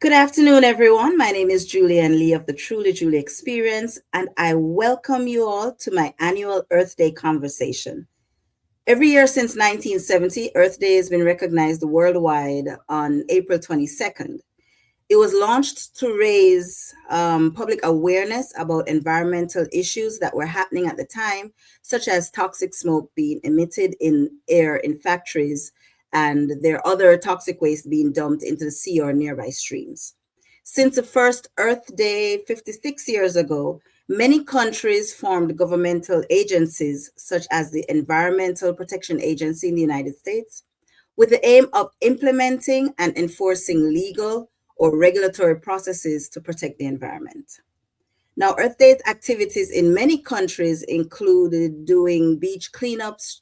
Good afternoon, everyone. My name is Julianne Lee of the Truly Julie Experience, and I welcome you all to my annual Earth Day conversation. Every year since 1970, Earth Day has been recognized worldwide on April 22nd. It was launched to raise public awareness about environmental issues that were happening at the time, such as toxic smoke being emitted in air in factories and their other toxic waste being dumped into the sea or nearby streams. Since the first Earth Day 56 years ago, many countries formed governmental agencies, such as the Environmental Protection Agency in the United States, with the aim of implementing and enforcing legal or regulatory processes to protect the environment. Now, Earth Day activities in many countries included doing beach cleanups,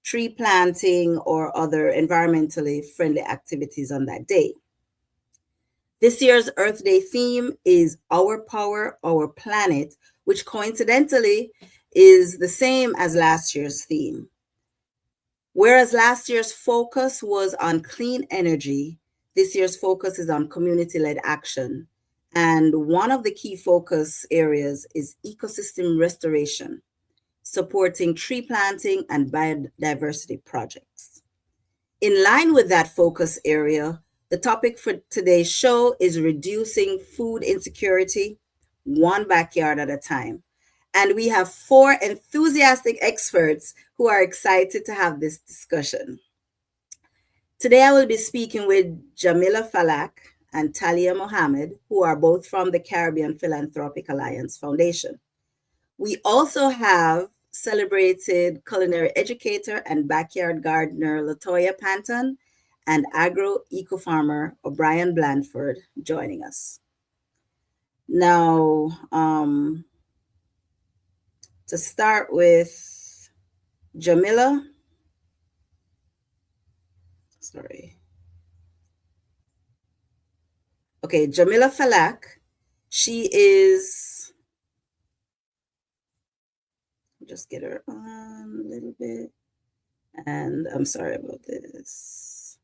tree planting, or other environmentally friendly activities on that day. This year's Earth Day theme is Our Power, Our Planet, which coincidentally is the same as last year's theme. Whereas last year's focus was on clean energy, this year's focus is on community-led action. And one of the key focus areas is ecosystem restoration, supporting tree planting and biodiversity projects. In line with that focus area, the topic for today's show is reducing food insecurity, one backyard at a time. And we have four enthusiastic experts who are excited to have this discussion. Today, I will be speaking with Jamila Falak and Talia Mohammed, who are both from the Caribbean Philanthropic Alliance Foundation. We also have celebrated culinary educator and backyard gardener Latoya Panton and agro-eco farmer O'Brien Blandford joining us. Now, to start with Jamila. Okay, Jamila Falak. She is, just get her on a little bit. And I'm sorry about this.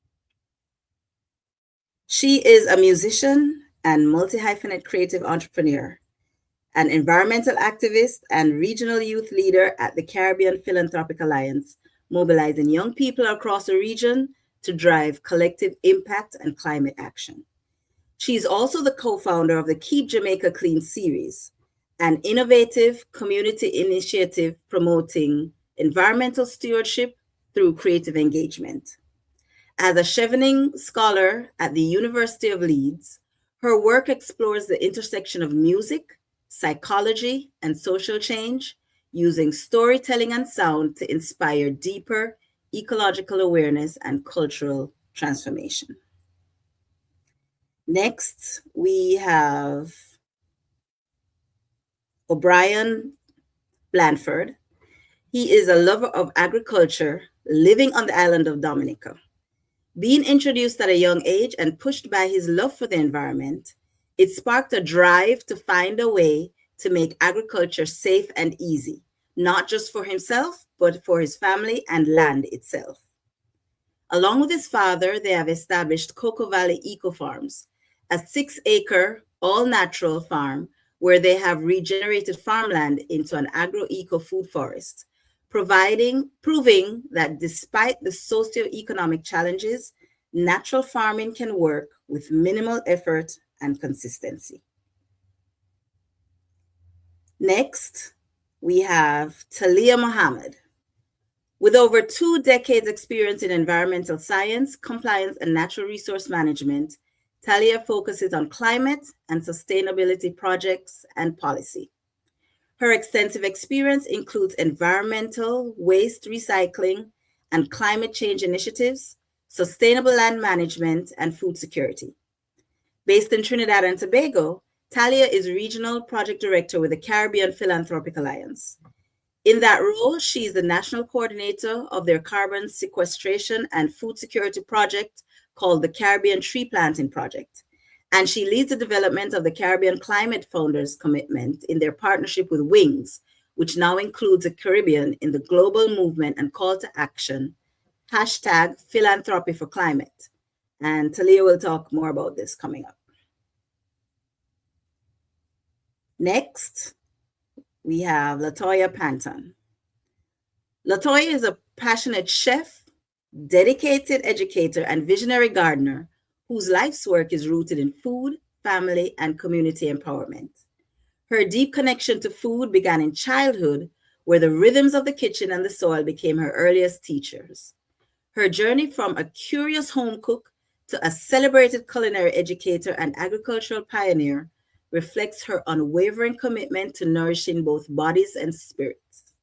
She is a musician and multi-hyphenate creative entrepreneur, an environmental activist and regional youth leader at the Caribbean Philanthropic Alliance, mobilizing young people across the region to drive collective impact and climate action. She's also the co-founder of the Keep Jamaica Clean series, an innovative community initiative promoting environmental stewardship through creative engagement. As a Chevening Scholar at the University of Leeds, her work explores the intersection of music, psychology, and social change, using storytelling and sound to inspire deeper ecological awareness and cultural transformation. Next, we have O'Brien Blandford. He is a lover of agriculture, living on the island of Dominica. Being introduced at a young age and pushed by his love for the environment, it sparked a drive to find a way to make agriculture safe and easy, not just for himself, but for his family and land itself. Along with his father, they have established Cocoa Valley Eco Farms, a 6-acre, all-natural farm where they have regenerated farmland into an agro-eco food forest, proving that despite the socioeconomic challenges, natural farming can work with minimal effort and consistency. Next, we have Talia Mohammed. With over 2 decades experience in environmental science, compliance, and natural resource management, Talia focuses on climate and sustainability projects and policy. Her extensive experience includes environmental, waste recycling, and climate change initiatives, sustainable land management, and food security. Based in Trinidad and Tobago, Talia is Regional Project Director with the Caribbean Philanthropic Alliance. In that role, she is the National Coordinator of their carbon sequestration and food security project called the Caribbean Tree Planting Project. And she leads the development of the Caribbean Climate Founders Commitment in their partnership with WINGS, which now includes the Caribbean in the global movement and call to action, #Philanthropy for Climate. And Talia will talk more about this coming up. Next, we have Latoya Panton. Latoya is a passionate chef, dedicated educator, and visionary gardener whose life's work is rooted in food, family, and community empowerment. Her deep connection to food began in childhood, where the rhythms of the kitchen and the soil became her earliest teachers. Her journey from a curious home cook to a celebrated culinary educator and agricultural pioneer reflects her unwavering commitment to nourishing both bodies and spirits.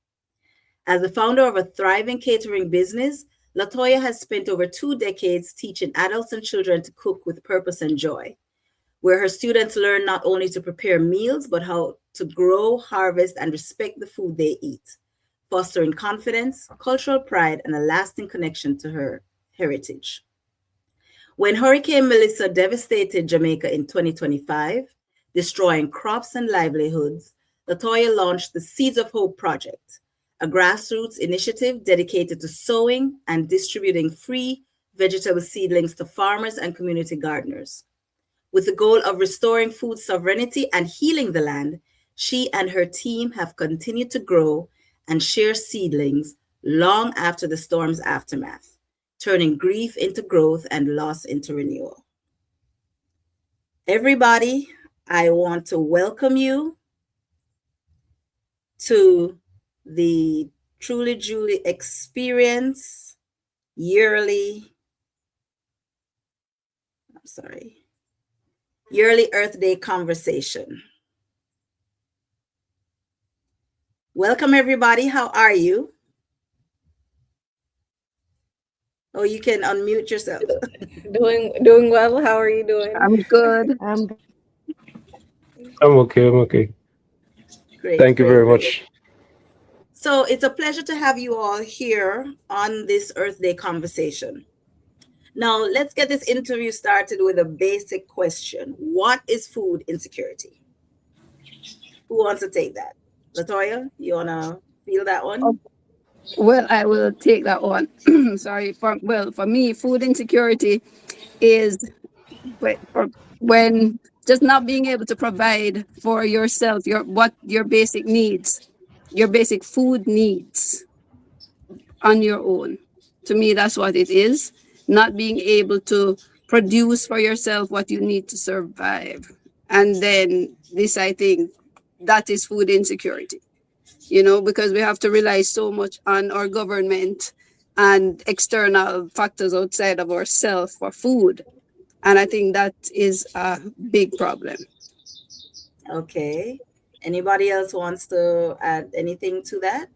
As the founder of a thriving catering business, Latoya has spent over 2 decades teaching adults and children to cook with purpose and joy, where her students learn not only to prepare meals, but how to grow, harvest, and respect the food they eat, fostering confidence, cultural pride, and a lasting connection to her heritage. When Hurricane Melissa devastated Jamaica in 2025, destroying crops and livelihoods, Latoya launched the Seeds of Hope Project, a grassroots initiative dedicated to sowing and distributing free vegetable seedlings to farmers and community gardeners. With the goal of restoring food sovereignty and healing the land, she and her team have continued to grow and share seedlings long after the storm's aftermath, turning grief into growth and loss into renewal. Everybody, I want to welcome you to the Truly Julie Experience yearly Earth Day conversation. Welcome, everybody. How are you? Oh, you can unmute yourself. Doing well. How are you doing? I'm good. I'm okay. I'm okay. Great, Thank you great, very great. much. So it's a pleasure to have you all here on this Earth Day conversation. Now, let's get this interview started with a basic question. What is food insecurity? Who wants to take that? Latoya, you want to feel that one? Well, I will take that one. Sorry. For me, food insecurity is for when just not being able to provide for yourself your basic needs, your basic food needs on your own. To me, that's what it is. Not being able to produce for yourself what you need to survive. And then this, I think, that is food insecurity. Because we have to rely so much on our government and external factors outside of ourselves for food. And I think that is a big problem. Okay. Anybody else wants to add anything to that?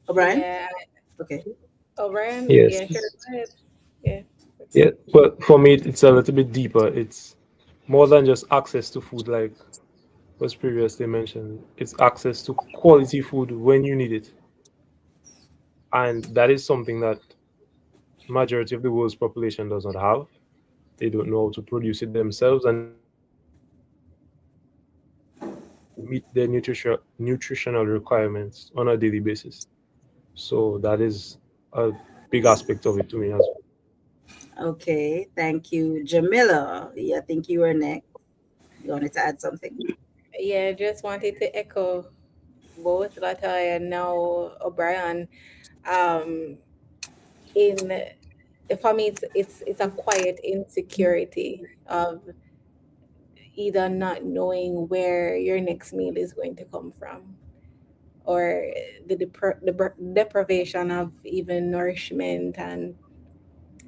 O'Brien? Yeah. Okay. O'Brien? Yes. Yeah, sure. Go ahead. Yeah. Yeah. But for me, it's a little bit deeper. It's more than just access to food, like was previously mentioned. It's access to quality food when you need it, and that is something that majority of the world's population does not have. They don't know how to produce it themselves, and they don't know how to meet their nutritional requirements on a daily basis. So that is a big aspect of it to me as well. Okay. Thank you. Jamila, yeah, I think you were next. You wanted to add something? Yeah, just wanted to echo both Latoya and now O'Brien. Um, in For me, it's a quiet insecurity of either not knowing where your next meal is going to come from, or the deprivation of even nourishment and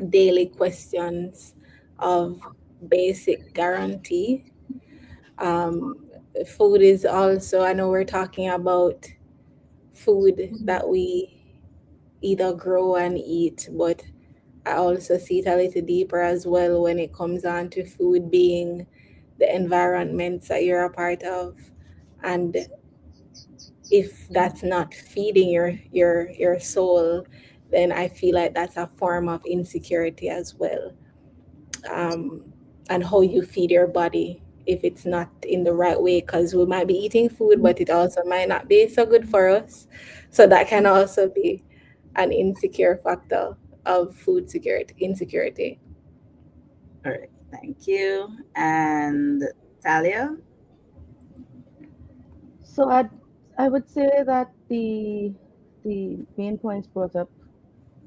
daily questions of basic guarantee. Um, Food is also, I know we're talking about food that we either grow and eat, but I also see it a little deeper as well when it comes on to food being the environments that you're a part of. And if that's not feeding your soul, then I feel like that's a form of insecurity as well. um, and how you feed your body if it's not in the right way, because we might be eating food but it also might not be so good for us, so that can also be an insecure factor of food security insecurity. All right. Thank you. And Talia? So I would say that the main points brought up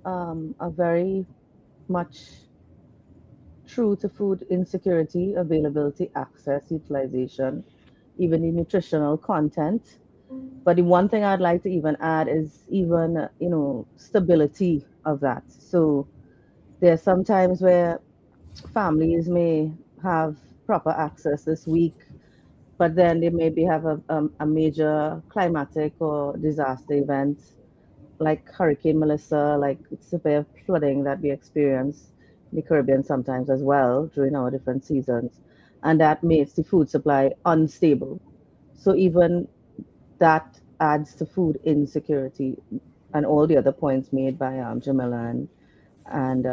are very much true to food insecurity, availability, access, utilization, even the nutritional content. But the one thing I'd like to even add is even stability of that. So there's some times where families may have proper access this week, but then they maybe have a major climatic or disaster event like Hurricane Melissa, like severe flooding that we experience in the Caribbean sometimes as well during our different seasons. And that makes the food supply unstable. So even that adds to food insecurity and all the other points made by Jamila and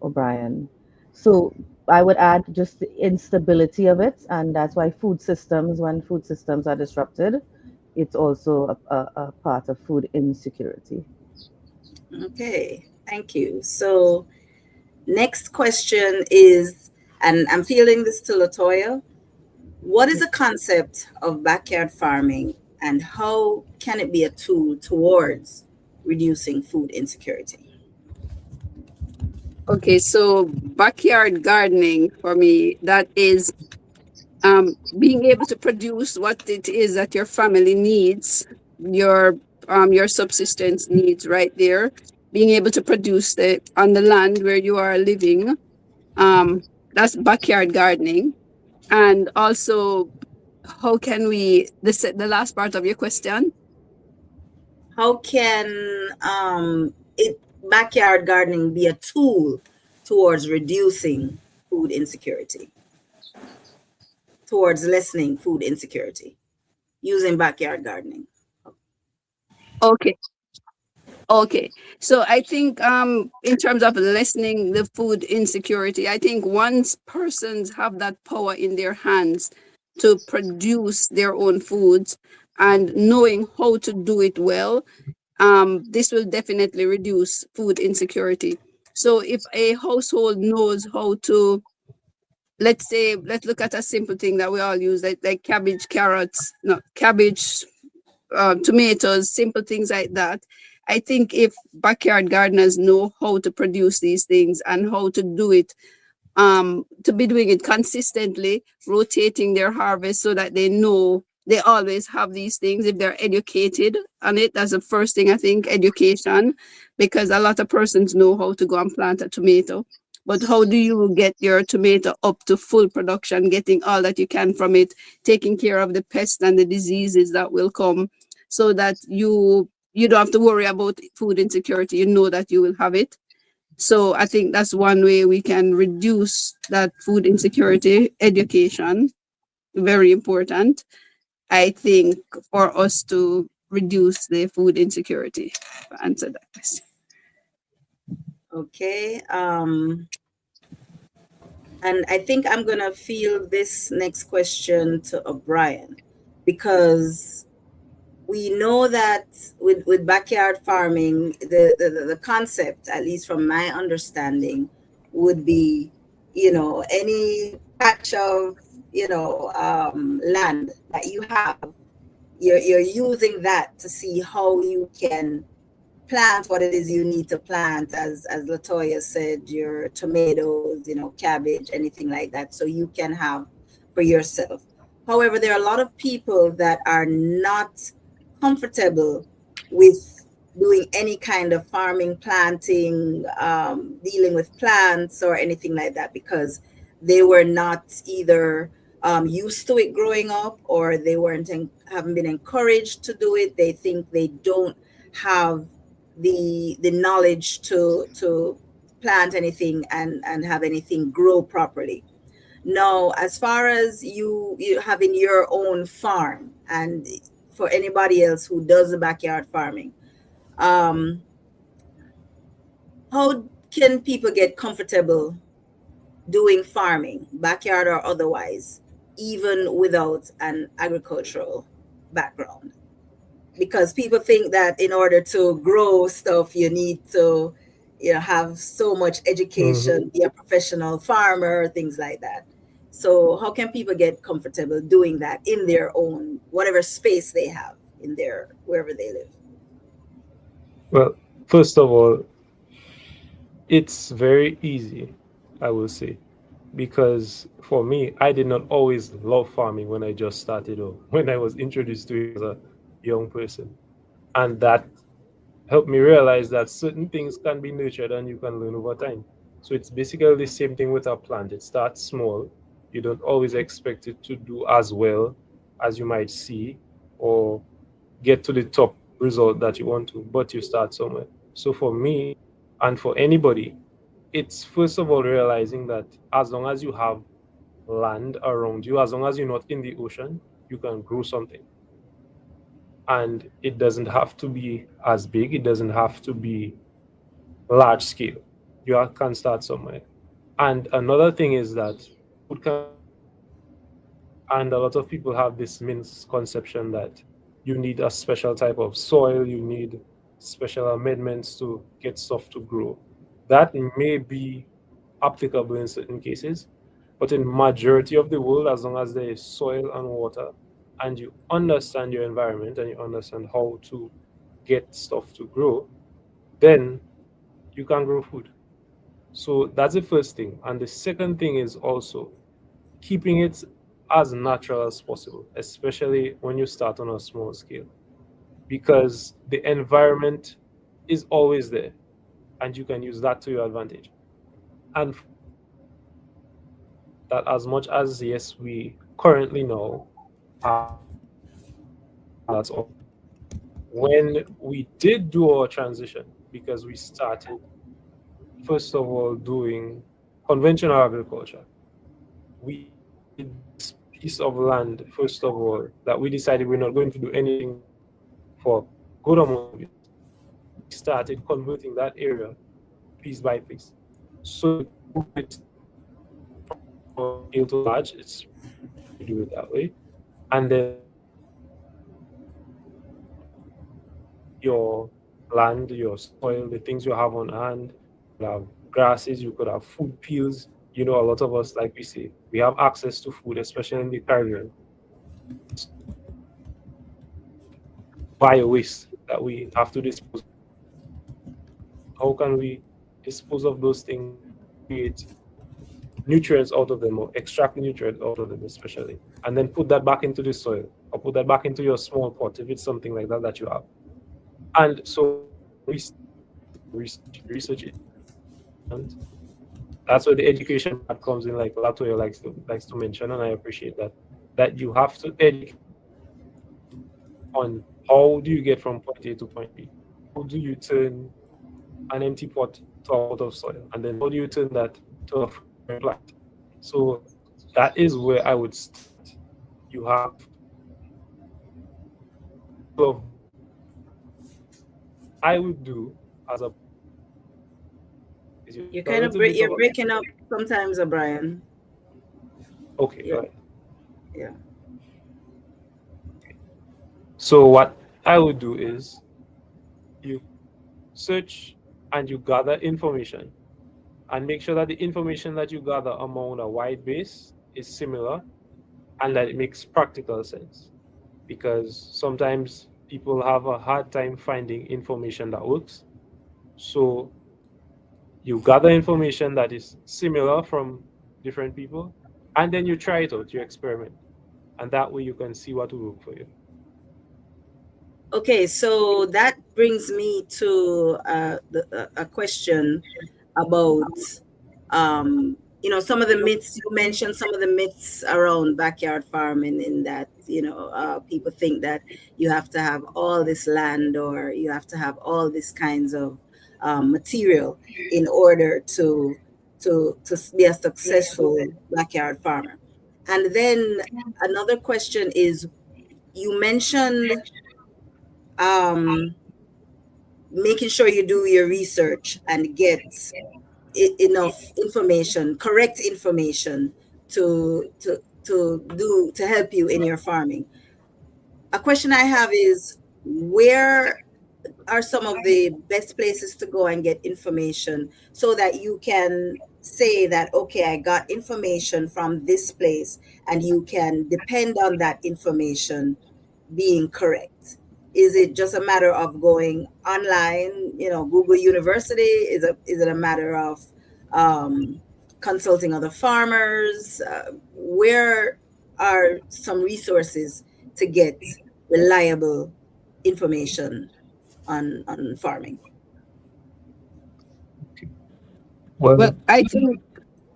O'Brien. So I would add just the instability of it, and that's why food systems, when food systems are disrupted, it's also a part of food insecurity. Okay, thank you. So, next question is, and I'm feeling this to Latoya. What is the concept of backyard farming and how can it be a tool towards reducing food insecurity? Okay, so backyard gardening for me, that is being able to produce what it is that your family needs, your subsistence needs right there, being able to produce the on the land where you are living. That's backyard gardening. And also, how can we the last part of your question? How can it backyard gardening be a tool towards reducing food insecurity, towards lessening food insecurity using backyard gardening? Okay. Okay, so I think in terms of lessening the food insecurity, I think once persons have that power in their hands to produce their own foods and knowing how to do it well, this will definitely reduce food insecurity. So if a household knows how to, let's say, let's look at a simple thing that we all use, like cabbage, carrots, no, cabbage, tomatoes, simple things like that. I think if backyard gardeners know how to produce these things and how to do it, to be doing it consistently, rotating their harvest so that they know they always have these things. If they're educated on it, that's the first thing I think, education, because a lot of persons know how to go and plant a tomato. But how do you get your tomato up to full production, getting all that you can from it, taking care of the pests and the diseases that will come so that you don't have to worry about food insecurity. You know that you will have it. So I think that's one way we can reduce that food insecurity. Education, very important. I think for us to reduce the food insecurity. To answer that question. Okay. And I think I'm going to field this next question to O'Brien because we know that with backyard farming, the concept, at least from my understanding, would be, any patch of, land that you have, you're using that to see how you can plant what it is you need to plant, as Latoya said, your tomatoes, cabbage, anything like that, so you can have for yourself. However, there are a lot of people that are not comfortable with doing any kind of farming, planting, dealing with plants or anything like that because they were not either used to it growing up or they haven't been encouraged to do it. They think they don't have the knowledge to plant anything and have anything grow properly. Now, as far as you having your own farm, and for anybody else who does the backyard farming, um, how can people get comfortable doing farming, backyard or otherwise, even without an agricultural background? Because people think that in order to grow stuff, you need to, have so much Mm-hmm. education, be a professional farmer, things like that. So how can people get comfortable doing that in their own whatever space they have in their wherever they live? Well, first of all, it's very easy, I will say, because for me, I did not always love farming when I just started or when I was introduced to it as a young person. And that helped me realize that certain things can be nurtured and you can learn over time. So it's basically the same thing with a plant. It starts small. You don't always expect it to do as well as you might see or get to the top result that you want to, but you start somewhere. So for me and for anybody, it's first of all realizing that as long as you have land around you, as long as you're not in the ocean, you can grow something. And it doesn't have to be as big, it doesn't have to be large scale. Can start somewhere. And another thing is that food can be adapted. And a lot of people have this misconception that you need a special type of soil, you need special amendments to get stuff to grow. That may be applicable in certain cases, but in majority of the world, as long as there is soil and water, and you understand your environment and you understand how to get stuff to grow, then you can grow food. So that's the first thing. And the second thing is also keeping it as natural as possible, especially when you start on a small scale, because the environment is always there and you can use that to your advantage. And food is something that, as much as yes, we currently know have that's all. When we did do our transition, because we started first of all doing conventional agriculture, we had this piece of land, first of all, that we decided we're not going to do anything with for a good amount of years. And we started converting that area piece by piece. So you can do it from small scale to large. It's really easy when you do it that way. And then your land, your soil, the things you have on hand. You could have grasses, you could have food peels. You know, a lot of us, like we say, we have access to food, especially in the Caribbean. So we have bio waste that we have to dispose of. And how can we dispose of those things and create nutrients out of them or extract nutrients out of them, especially, and then put that back into the soil or put that back into your small pot if it's something like that that you have. And so when we started doing research into it, we understand. That's where the education part comes in, like Latoya likes to mention, and I appreciate that. That you have to educate yourself on how do you get from point A to point B? How do you turn an empty pot to a pot of soil? And then how do you turn that to a fruit bearing plant? So that is where I would start. You have a couple of what I would do as a person is you You take a kind of little bit of you're breaking up sometimes, O'Brien. okay, go Yeah, ahead. yeah. So what I would do is you search and you gather information and make sure that the information that you gather among a wide base is similar and that it makes practical sense. Because sometimes people have a hard time finding information that works. So you gather information that is similar from different people, and then you try it out, you experiment. And that way you can see what will work for you. Okay, so that brings me to a question about some of the myths you mentioned, some of the myths around backyard farming, in that people think that you have to have all this land or you have to have all these kinds of material in order to be a successful backyard farmer. And then another question is, you mentioned um, making sure you do your research and get enough information, correct information to help you in your farming. A question I have is, where are some of the best places to go and get information so that you can say that, okay, I got information from this place, and you can depend on that information being correct? Is it just a matter of going online, Google University? Is it a matter of consulting other farmers? Where are some resources to get reliable information on farming? Well, Well, I think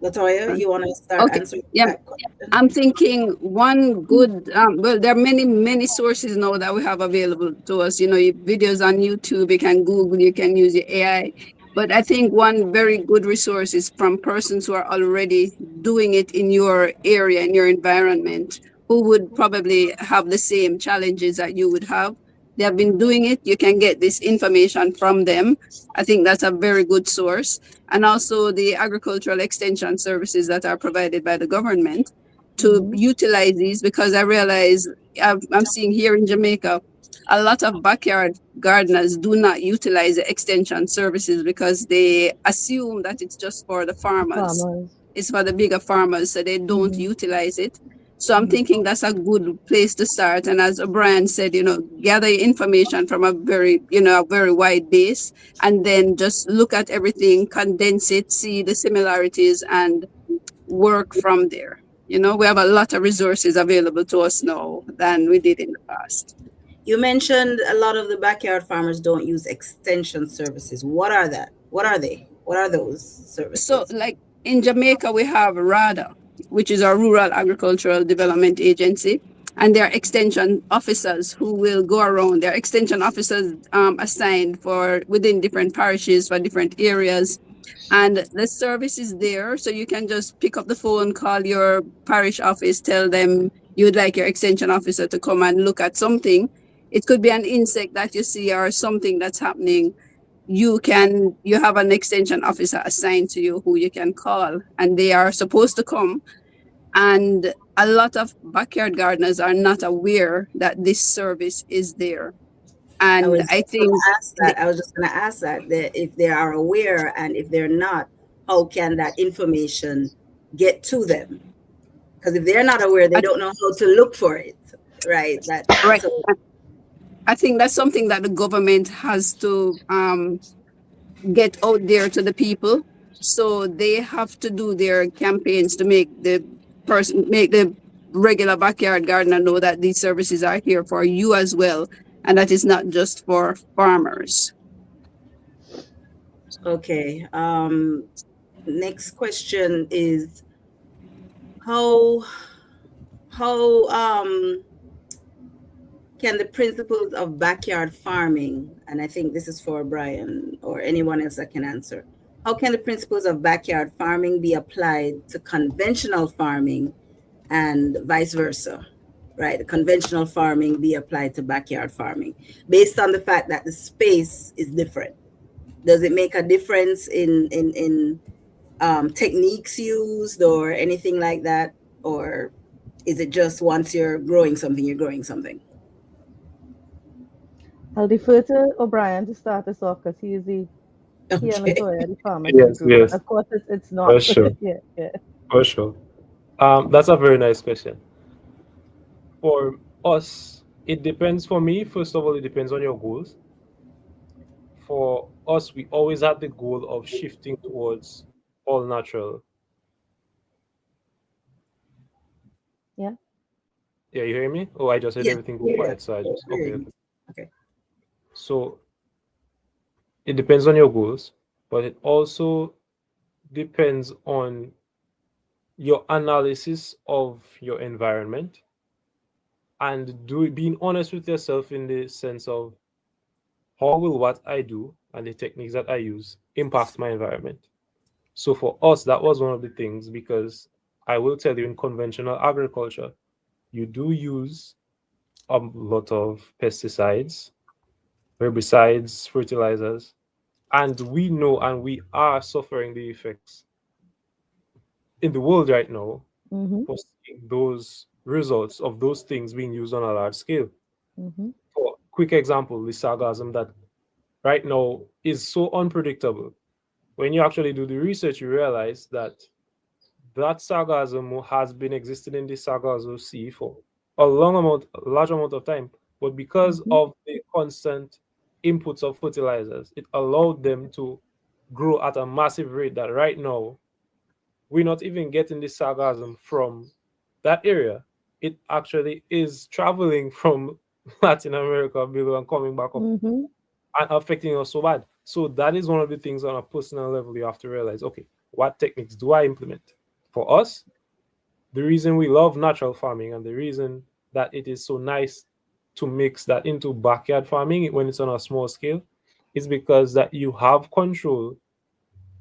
Latoya, you want to start okay. answering Yeah, that question? I'm thinking one good, well, there are many sources now that we have available to us. Videos on YouTube, you can Google, you can use your AI. But I think one very good resource is from persons who are already doing it in your area, in your environment, who would probably have the same challenges that you would have. They have been doing it. You can get this information from them. I think that's a very good source. And also the agricultural extension services that are provided by the government to utilize these, because I realize I'm seeing here in Jamaica, a lot of backyard gardeners do not utilize the extension services because they assume that it's just for the farmers. Farmers. It's for the bigger farmers, so they don't utilize it. So I'm thinking that's a good place to start. And as O'Brien said, gather information from a very wide base, and then just look at everything, condense it, see the similarities, and work from there. We have a lot of resources available to us now than we did in the past. You mentioned a lot of the backyard farmers don't use extension services. What are that? What are they? What are those services? So, like in Jamaica, we have RADA, which is our Rural Agricultural Development Agency, and there are extension officers who will go around. There are extension officers assigned for within different parishes for different areas. And the service is there, so you can just pick up the phone, call your parish office, tell them you'd like your extension officer to come and look at something. It could be an insect that you see or something that's happening. You have an extension officer assigned to you who you can call, and they are supposed to come. And a lot of backyard gardeners are not aware that this service is there. And I think I was just going to ask that if they are aware, and if they're not, how can that information get to them? Because if they're not aware, they don't know how to look for it, right? Right. So, I think that's something that the government has to get out there to the people. So they have to do their campaigns to make the regular backyard gardener know that these services are here for you as well, and that is not just for farmers. Okay. Next question is how can the principles of backyard farming, and I think this is for Brian or anyone else that can answer, how can the principles of backyard farming be applied to conventional farming and vice versa, right? The conventional farming be applied to backyard farming based on the fact that the space is different? Does it make a difference in techniques used or anything like that? Or is it just once you're growing something, you're growing something? I'll defer to O'Brien to start us off because he is the farmer. Yes. Of course, it's not. For sure. yeah. For sure. That's a very nice question. For us, it depends. For me, first of all, it depends on your goals. For us, we always had the goal of shifting towards all natural. Yeah. Yeah, you hear me? Oh, I just heard everything go quiet, so I just okay. So it depends on your goals, but it also depends on your analysis of your environment and being honest with yourself in the sense of how will what I do and the techniques that I use impact my environment. So for us, that was one of the things, because I will tell you, in conventional agriculture, you do use a lot of pesticides, herbicides, fertilizers, and we know and we are suffering the effects in the world right now for seeing those results of those things being used on a large scale. For quick example, the sargassum that right now is so unpredictable. when you actually do the research, you realize that that sargassum has been existing in the Sargasso Sea for a large amount of time. But because Mm-hmm. of the constant inputs of fertilizers, it allowed them to grow at a massive rate that right now we're not even getting the sargassum from that area. It actually is traveling from Latin America below and coming back up Mm-hmm. and affecting us so bad. So that is one of the things on a personal level you have to realize, okay, what techniques do I implement? For us, the reason we love natural farming and the reason that it is so nice to mix that into backyard farming when it's on a small scale is because that you have control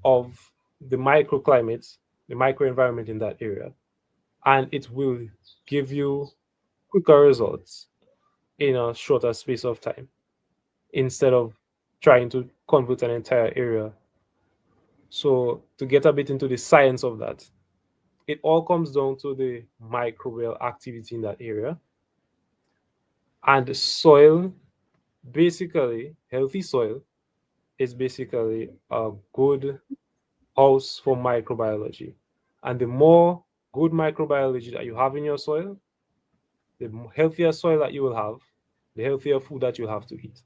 of the microclimates, the microenvironment in that area, and it will give you quicker results in a shorter space of time instead of trying to convert an entire area. So to get a bit into the science of that, it all comes down to the microbial activity in that area. And the soil, basically, healthy soil is basically a good house for microbiology. And the more good microbiology that you have in your soil, the healthier soil that you will have, the healthier food that you have to eat.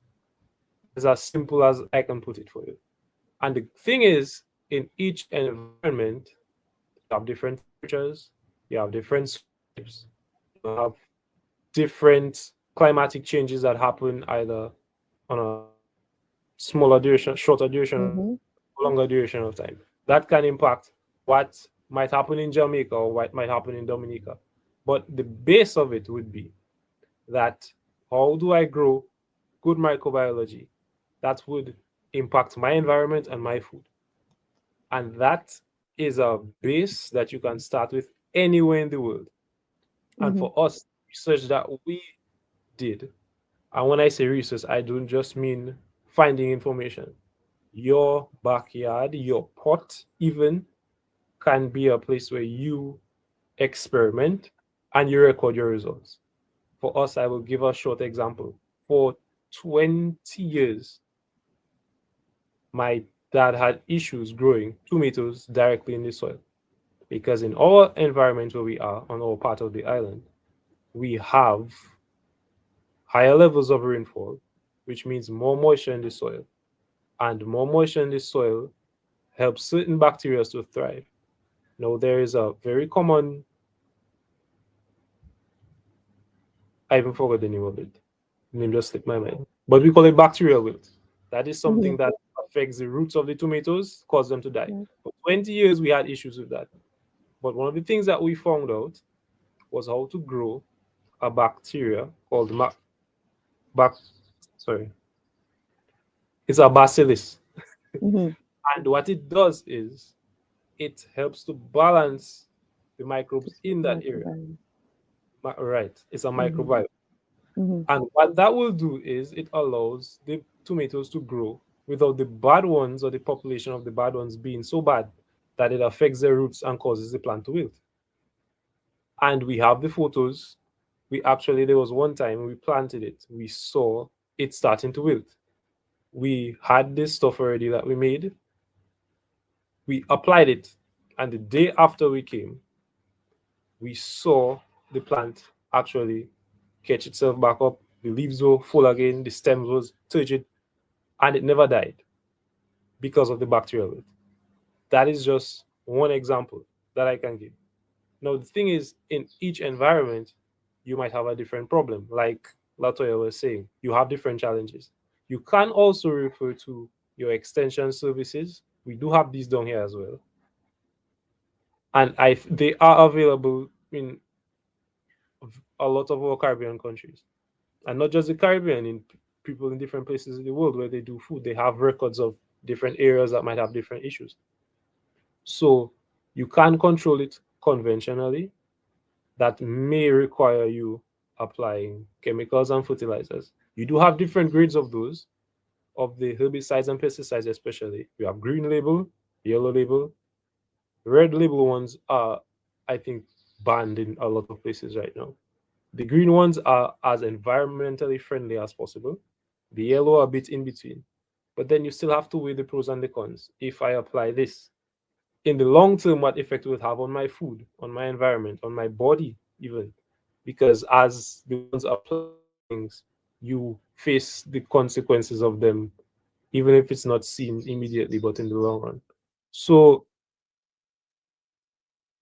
That is as simple as I can put it for you. And the thing is, in each environment, you have different temperatures, you have different soil types, you have different climatic changes that happen either on a smaller duration, shorter duration, Mm-hmm. longer duration of time. That can impact what might happen in Jamaica or what might happen in Dominica. But the base of it would be that how do I grow good microbiology that would impact my environment and my food? And that is a base that you can start with anywhere in the world. And Mm-hmm. for us, research that we did, and when I say research, I don't just mean finding information. Your backyard, your pot, even can be a place where you experiment and you record your results. For us, I will give a short example. For 20 years, my dad had issues growing tomatoes directly in the soil because in our environment where we are on our part of the island, we have higher levels of rainfall, which means more moisture in the soil. And more moisture in the soil helps certain bacteria to thrive. Now, there is a very common, I even forgot the name of it. The name just slipped my mind. But we call it bacterial wilt. That is Mm-hmm. something that affects the roots of the tomatoes, cause them to die. Right. For 20 years, we had issues with that. But one of the things that we found out was how to grow a bacteria called bac, sorry, it's a bacillus. Mm-hmm. And what it does is it helps to balance the microbes in that area. Microbiome. Right, it's a Mm-hmm. microbiome. Mm-hmm. And what that will do is it allows the tomatoes to grow without the bad ones or the population of the bad ones being so bad that it affects the roots and causes the plant to wilt. And we have the photos. We actually, there was one time we planted it, we saw it starting to wilt. We had this stuff already that we made, we applied it, and the day after we came, we saw the plant actually catch itself back up. The leaves were full again, the stems was turgid, and it never died because of the bacterial wilt. That is just one example that I can give. Now, the thing is, in each environment, you might have a different problem. Like Latoya was saying, you have different challenges. You can also refer to your extension services. We do have these down here as well. And they are available in a lot of our Caribbean countries. And not just the Caribbean, in people in different places in the world where they do food, they have records of different areas that might have different issues. So you can control it conventionally. That may require you applying chemicals and fertilizers. You do have different grades of those, of the herbicides and pesticides, especially. You have green label, yellow label, red label ones are, I think, banned in a lot of places right now. The green ones are as environmentally friendly as possible. The yellow are a bit in between. But then you still have to weigh the pros and the cons. If I apply this in the long term, what effect will it have on my food, on my environment, on my body, even? Because as the ones apply these things, you face the consequences of them, even if it's not seen immediately, but in the long run. So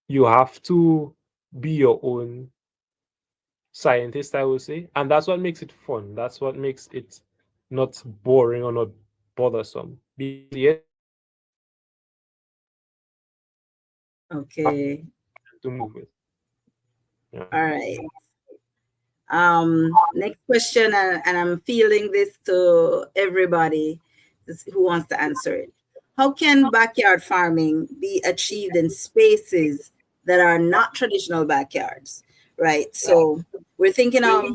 you have to be your own scientist, I would say. And that's what makes it fun. That's what makes it not boring or not bothersome. Because yes, Okay. to move with. Yeah. All right. Next question, and I'm feeling this to everybody who wants to answer it. How can backyard farming be achieved in spaces that are not traditional backyards? Right. So we're thinking of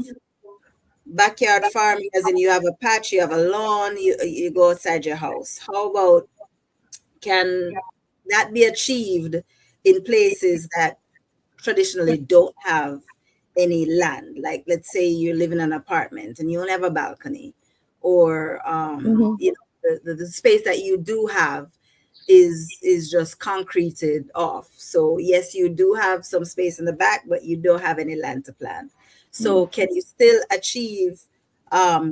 backyard farming as in you have a patch, you have a lawn, you go outside your house. How about, can that be achieved in places that traditionally don't have any land? Like, let's say you live in an apartment and you only have a balcony, or Mm-hmm. you know, the space that you do have is just concreted off. So yes, you do have some space in the back, but you don't have any land to plant. So can you still achieve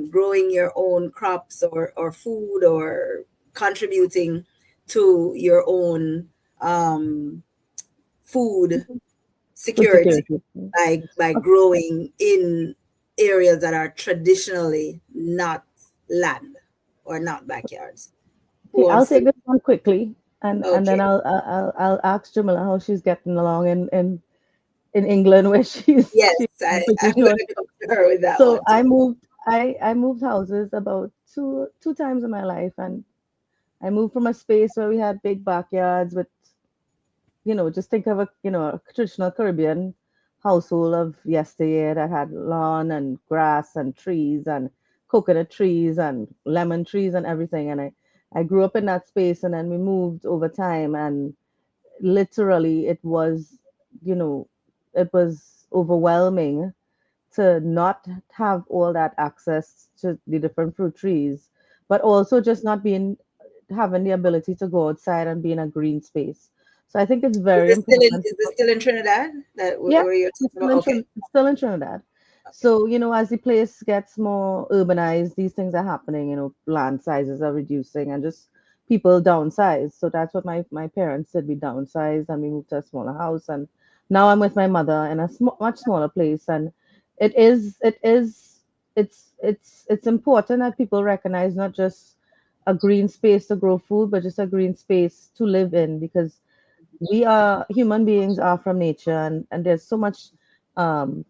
growing your own crops or food, or contributing to your own food Food security security. by growing in areas that are traditionally not land or not backyards? Who Okay, I'll wants take to? this one quickly, and then Okay. I'll ask Jamila how she's getting along in England, where she's Yes, pretty I'm going sure. to come to her with that So one too. I moved houses about two times in my life, and I moved from a space where we had big backyards with, just think of a traditional Caribbean household of yesteryear that had lawn and grass and trees and coconut trees and lemon trees and everything. And I grew up in that space, and then we moved over time, and literally you know, it was overwhelming to not have all that access to the different fruit trees, but also just not being having the ability to go outside and be in a green space. So I think it's very important. Is this still in Trinidad that Yeah, where you're it's talking about? Okay. It's still in Trinidad. Okay. So, as the place gets more urbanized, these things are happening, land sizes are reducing and just people downsize. So that's what my parents did. We downsized and we moved to a smaller house. And now I'm with my mother in a much smaller place. And it's important that people recognize not just a green space to grow food, but just a green space to live in, because we are human beings are from nature, and there's so much um,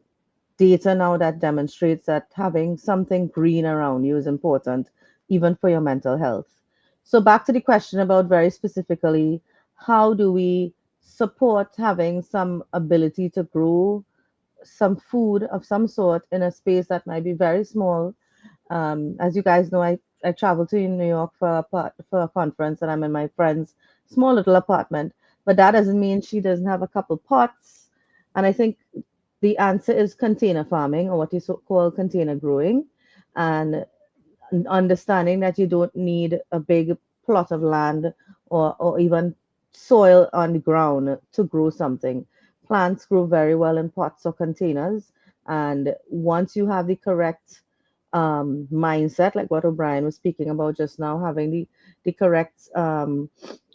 data now that demonstrates that having something green around you is important even for your mental health. So back to the question about very specifically, how do we support having some ability to grow some food of some sort in a space that might be very small? As you guys know, I traveled to New York for a conference, and I'm in my friend's small little apartment. But that doesn't mean she doesn't have a couple pots. And I think the answer is container farming, or what is called container growing, and understanding that you don't need a big plot of land or even soil on the ground to grow something. Plants grow very well in pots or containers. And once you have the correct mindset, like what O'Brien was speaking about just now, having the correct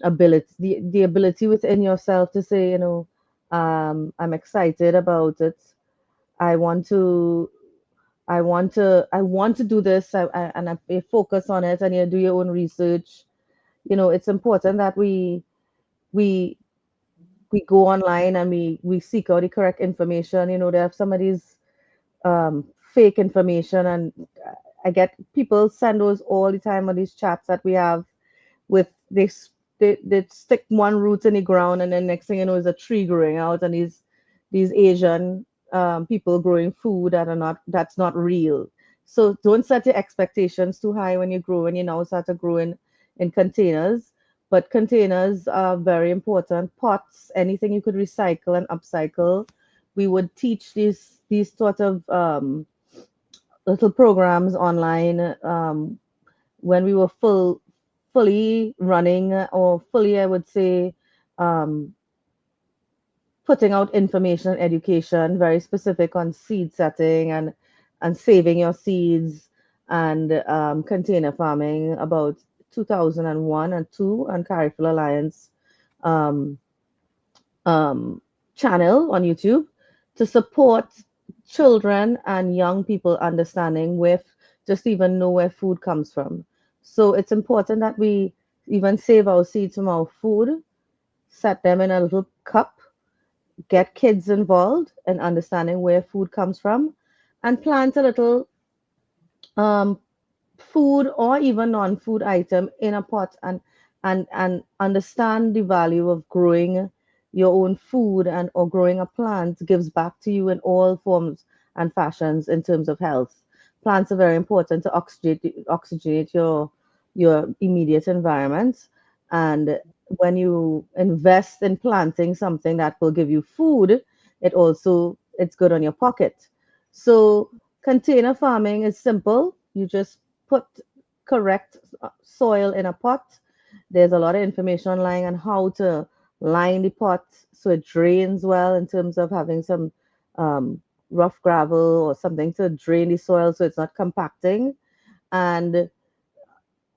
ability, the ability within yourself to say, I'm excited about it. I want to I want to do this, and I focus on it, and you do your own research. It's important that we we go online and we seek out the correct information. They have some of these fake information, and I get people send those all the time on these chats that we have with this. They stick one root in the ground, and then next thing you know is a tree growing out, and these Asian people growing food that's not real. So don't set your expectations too high when you grow, and you now start to grow in containers. But containers are very important. Pots, anything you could recycle and upcycle. We would teach these sort of little programs online, when we were fully running, or fully, I would say, um, putting out information and education very specific on seed setting and saving your seeds and container farming about 2001 and 2 on Cariful Alliance um, um, channel on YouTube to support children and young people understanding just even know where food comes from. So it's important that we even save our seeds from our food, set them in a little cup, get kids involved in understanding where food comes from, and plant a little um, food or even non-food item in a pot, and understand the value of growing your own food and or growing a plant gives back to you in all forms and fashions in terms of health. Plants are very important to oxygenate your immediate environment, and when you invest in planting something that will give you food, it's good on your pocket. So container farming is simple. You just put correct soil in a pot. There's a lot of information online on how to line the pot so it drains well, in terms of having some um, rough gravel or something to drain the soil so it's not compacting. And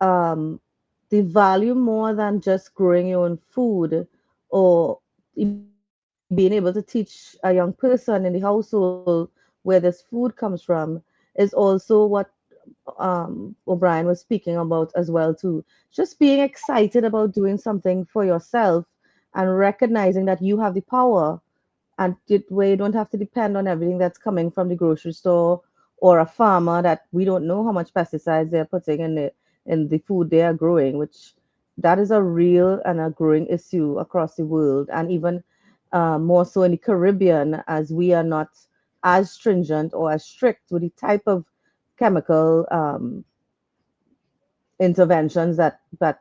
um, the value more than just growing your own food or being able to teach a young person in the household where this food comes from is also what O'Brien was speaking about as well too. Just being excited about doing something for yourself and recognizing that you have the power, and where you don't have to depend on everything that's coming from the grocery store or a farmer that we don't know how much pesticides they're putting in the food they are growing, which that is a real and a growing issue across the world, and even more so in the Caribbean, as we are not as stringent or as strict with the type of chemical interventions that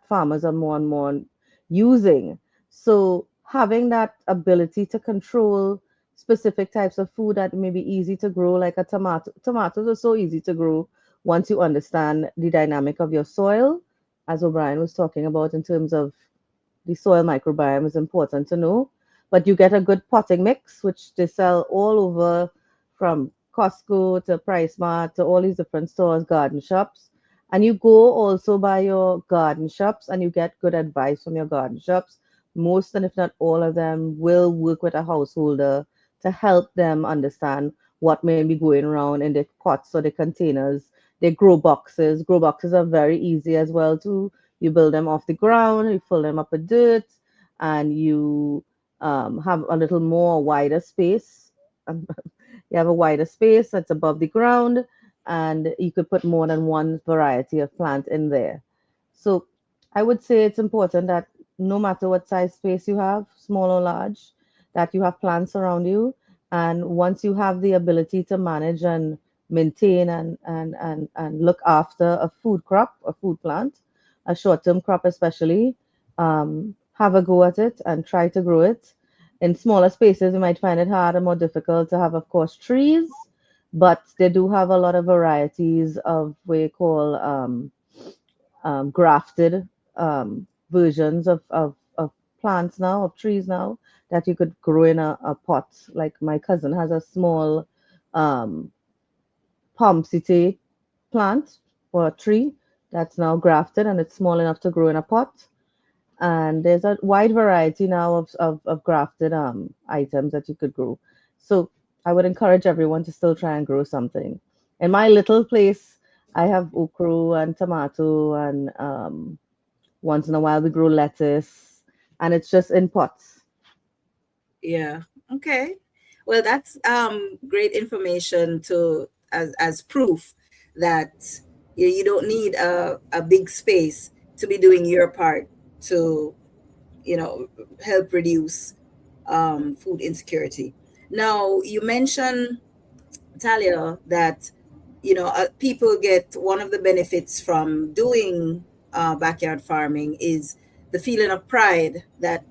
farmers are more and more using. So having that ability to control specific types of food that may be easy to grow, like a tomato. Tomatoes are so easy to grow once you understand the dynamic of your soil, as O'Brien was talking about in terms of the soil microbiome is important to know. But you get a good potting mix, which they sell all over, from Costco to Price Mart to all these different stores, garden shops. And you go also by your garden shops and you get good advice from your garden shops. Most, and if not all of them, will work with a householder to help them understand what may be going around in their pots or their containers. Their grow boxes. Grow boxes are very easy as well too. You build them off the ground, you fill them up with dirt, and you have a little more wider space. You have a wider space that's above the ground, and you could put more than one variety of plant in there. So I would say it's important that no matter what size space you have, small or large, that you have plants around you. And once you have the ability to manage and maintain and look after a food crop, a food plant, a short-term crop especially, have a go at it and try to grow it. In smaller spaces, you might find it hard and more difficult to have, of course, trees, but they do have a lot of varieties of what we call grafted versions of plants now, of trees now, that you could grow in a pot. Like my cousin has a small um, pomsite plant or a tree that's now grafted, and it's small enough to grow in a pot. And there's a wide variety now of grafted items that you could grow. So I would encourage everyone to still try and grow something. In my little place, I have okra and tomato, and once in a while we grow lettuce, and it's just in pots. Yeah. Okay. Well, that's great information to as proof that you don't need a big space to be doing your part to, you know, help reduce food insecurity. Now, you mentioned, Talia, that people get one of the benefits from doing backyard farming is the feeling of pride that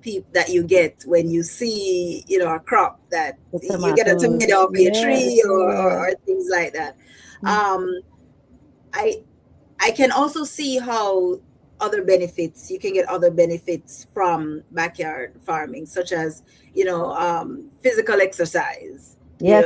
you get when you see a crop that The you get a tomatoes, tomato off a yeah, tree, or, yeah. or, or things like that. Um, I I can also see how other benefits you can get other benefits from backyard farming, such as physical exercise. Yes,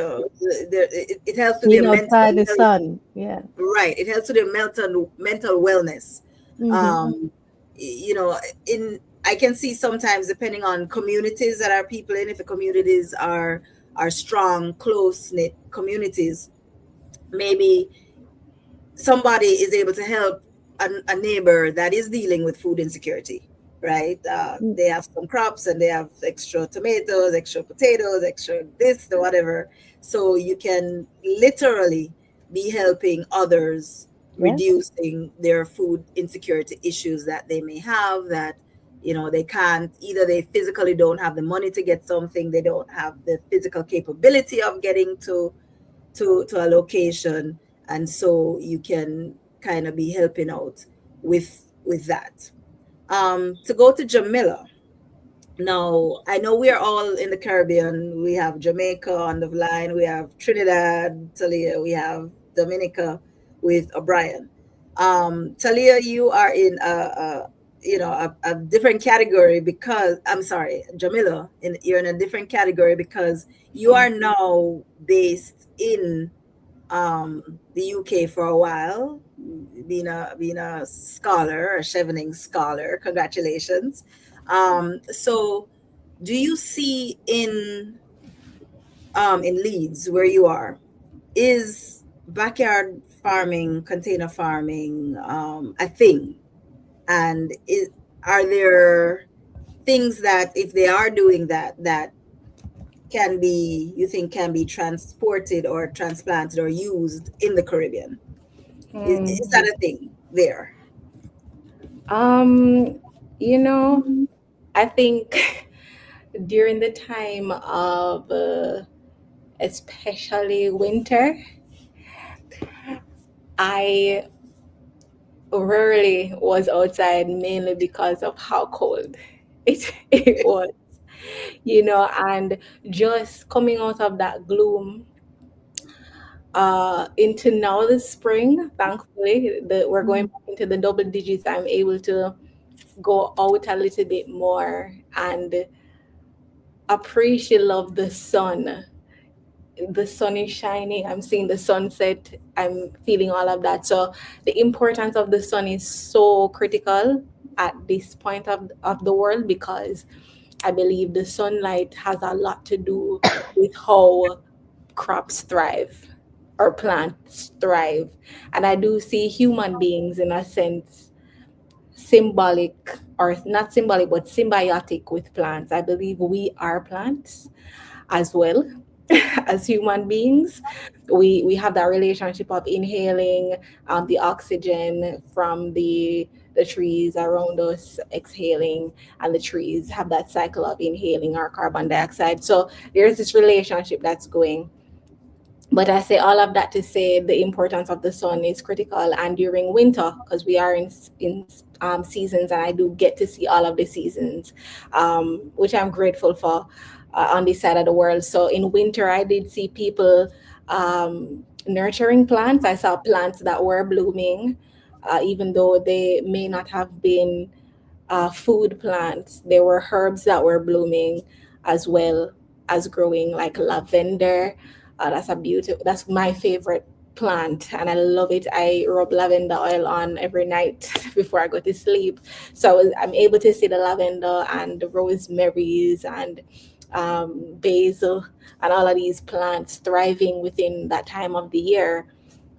It helps with being their mental outside the health. sun. Yeah. Right. It helps with their mental wellness. Mm-hmm. Um, in I can see sometimes depending on communities that our people in, if the communities are strong, close knit communities, maybe somebody is able to help a neighbor that is dealing with food insecurity, right? Mm. They have some crops and they have extra tomatoes, extra potatoes, extra this, the whatever. So you can literally be helping others Yes. reducing their food insecurity issues that they may have, that they can't, either they physically don't have the money to get something, they don't have the physical capability of getting to a location, and so you can kind of be helping out with that. To go to Jamila. Now, I know we are all in the Caribbean. We have Jamaica on the line, we have Trinidad, Talia, we have Dominica with O'Brien. Talia, you are in a different category, because I'm sorry, Jamila, you're in a different category because you are now based in the UK for a while, being a scholar, a Chevening scholar. Congratulations. So do you see in Leeds where you are, is backyard farming, container farming a thing? And are there things that, if they are doing that you think can be transported or transplanted or used in the Caribbean? Is that a thing there? Um, you know, I think during the time of especially winter, I rarely was outside mainly because of how cold it was, and just coming out of that gloom into now the spring, thankfully, we're going Mm. back into the double digits. I'm able to go out a little bit more and appreciate love the sun. The sun is shining, I'm seeing the sunset, I'm feeling all of that. So the importance of the sun is so critical at this point of the world, because I believe the sunlight has a lot to do with how crops thrive or plants thrive. And I do see human beings in a sense symbolic, or not symbolic but symbiotic with plants. I believe we are plants as well. As human beings, we have that relationship of inhaling the oxygen from the trees around us, exhaling, and the trees have that cycle of inhaling our carbon dioxide. So there's this relationship that's going. But I say all of that to say the importance of the sun is critical, and during winter, because we are in seasons, and I do get to see all of the seasons, which I'm grateful for on this side of the world. So in winter, I did see people nurturing plants. I saw plants that were blooming, even though they may not have been food plants. There were herbs that were blooming as well as growing, like lavender. That's a beautiful. That's my favorite plant, and I love it. I rub lavender oil on every night before I go to sleep. So I'm able to see the lavender and the rosemaries and basil and all of these plants thriving within that time of the year.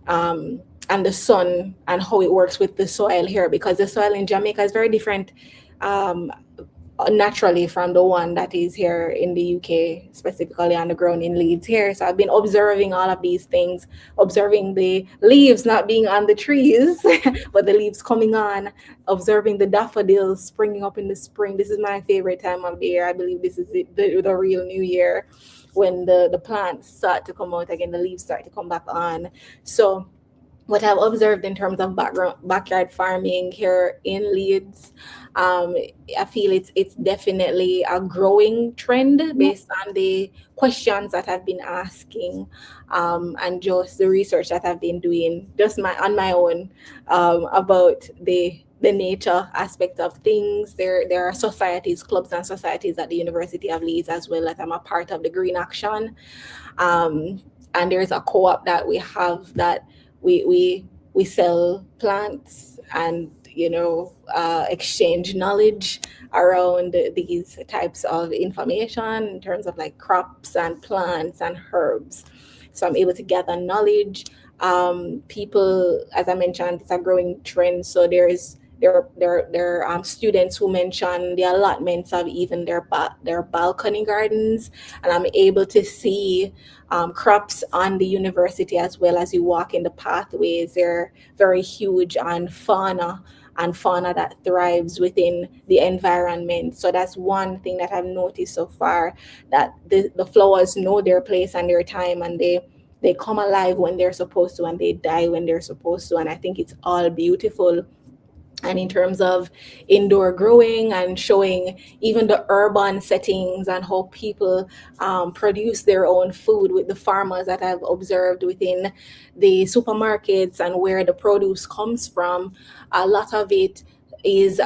And the sun and how it works with the soil here, because the soil in Jamaica is very different um, naturally from the one that is here in the UK, specifically on the ground in Leeds here. So I've been observing all of these things, observing the leaves not being on the trees, but the leaves coming on, observing the daffodils springing up in the spring. This is my favorite time of the year. I believe this is the real new year, when the plants start to come out again, the leaves start to come back on. So what I've observed in terms of backyard farming here in Leeds, I feel it's definitely a growing trend based on the questions that I've been asking, and just the research that I've been doing just on my own, about the nature aspect of things. There are societies, clubs and societies at the University of Leeds as well that I'm a part of, the Green Action. And there's a co-op that we have that we sell plants and exchange knowledge around these types of information in terms of like crops and plants and herbs. So I'm able to gather knowledge. People, as I mentioned, it's a growing trend. So there are students who mention the allotments of even their balcony gardens, and I'm able to see crops on the university as well. As you walk in the pathways, they're very huge on fauna that thrives within the environment. So that's one thing that I've noticed so far, that the flowers know their place and their time, and they come alive when they're supposed to, and they die when they're supposed to. And I think it's all beautiful. And in terms of indoor growing and showing even the urban settings and how people produce their own food with the farmers that I've observed within the supermarkets and where the produce comes from, a lot of it is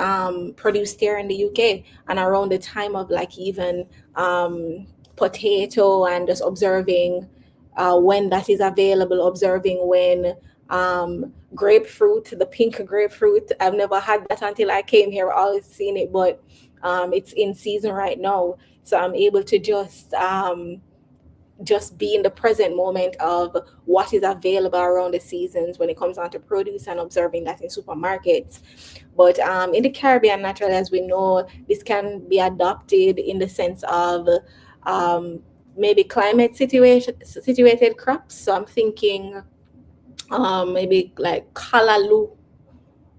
produced here in the UK. And around the time of like even potato, and just observing when that is available, observing when grapefruit, the pink grapefruit. I've never had that until I came here. I've always seen it, but it's in season right now. So I'm able to just be in the present moment of what is available around the seasons when it comes down to produce, and observing that in supermarkets. But in the Caribbean, naturally, as we know, this can be adopted in the sense of maybe climate situated crops. So I'm thinking maybe like kalaloo.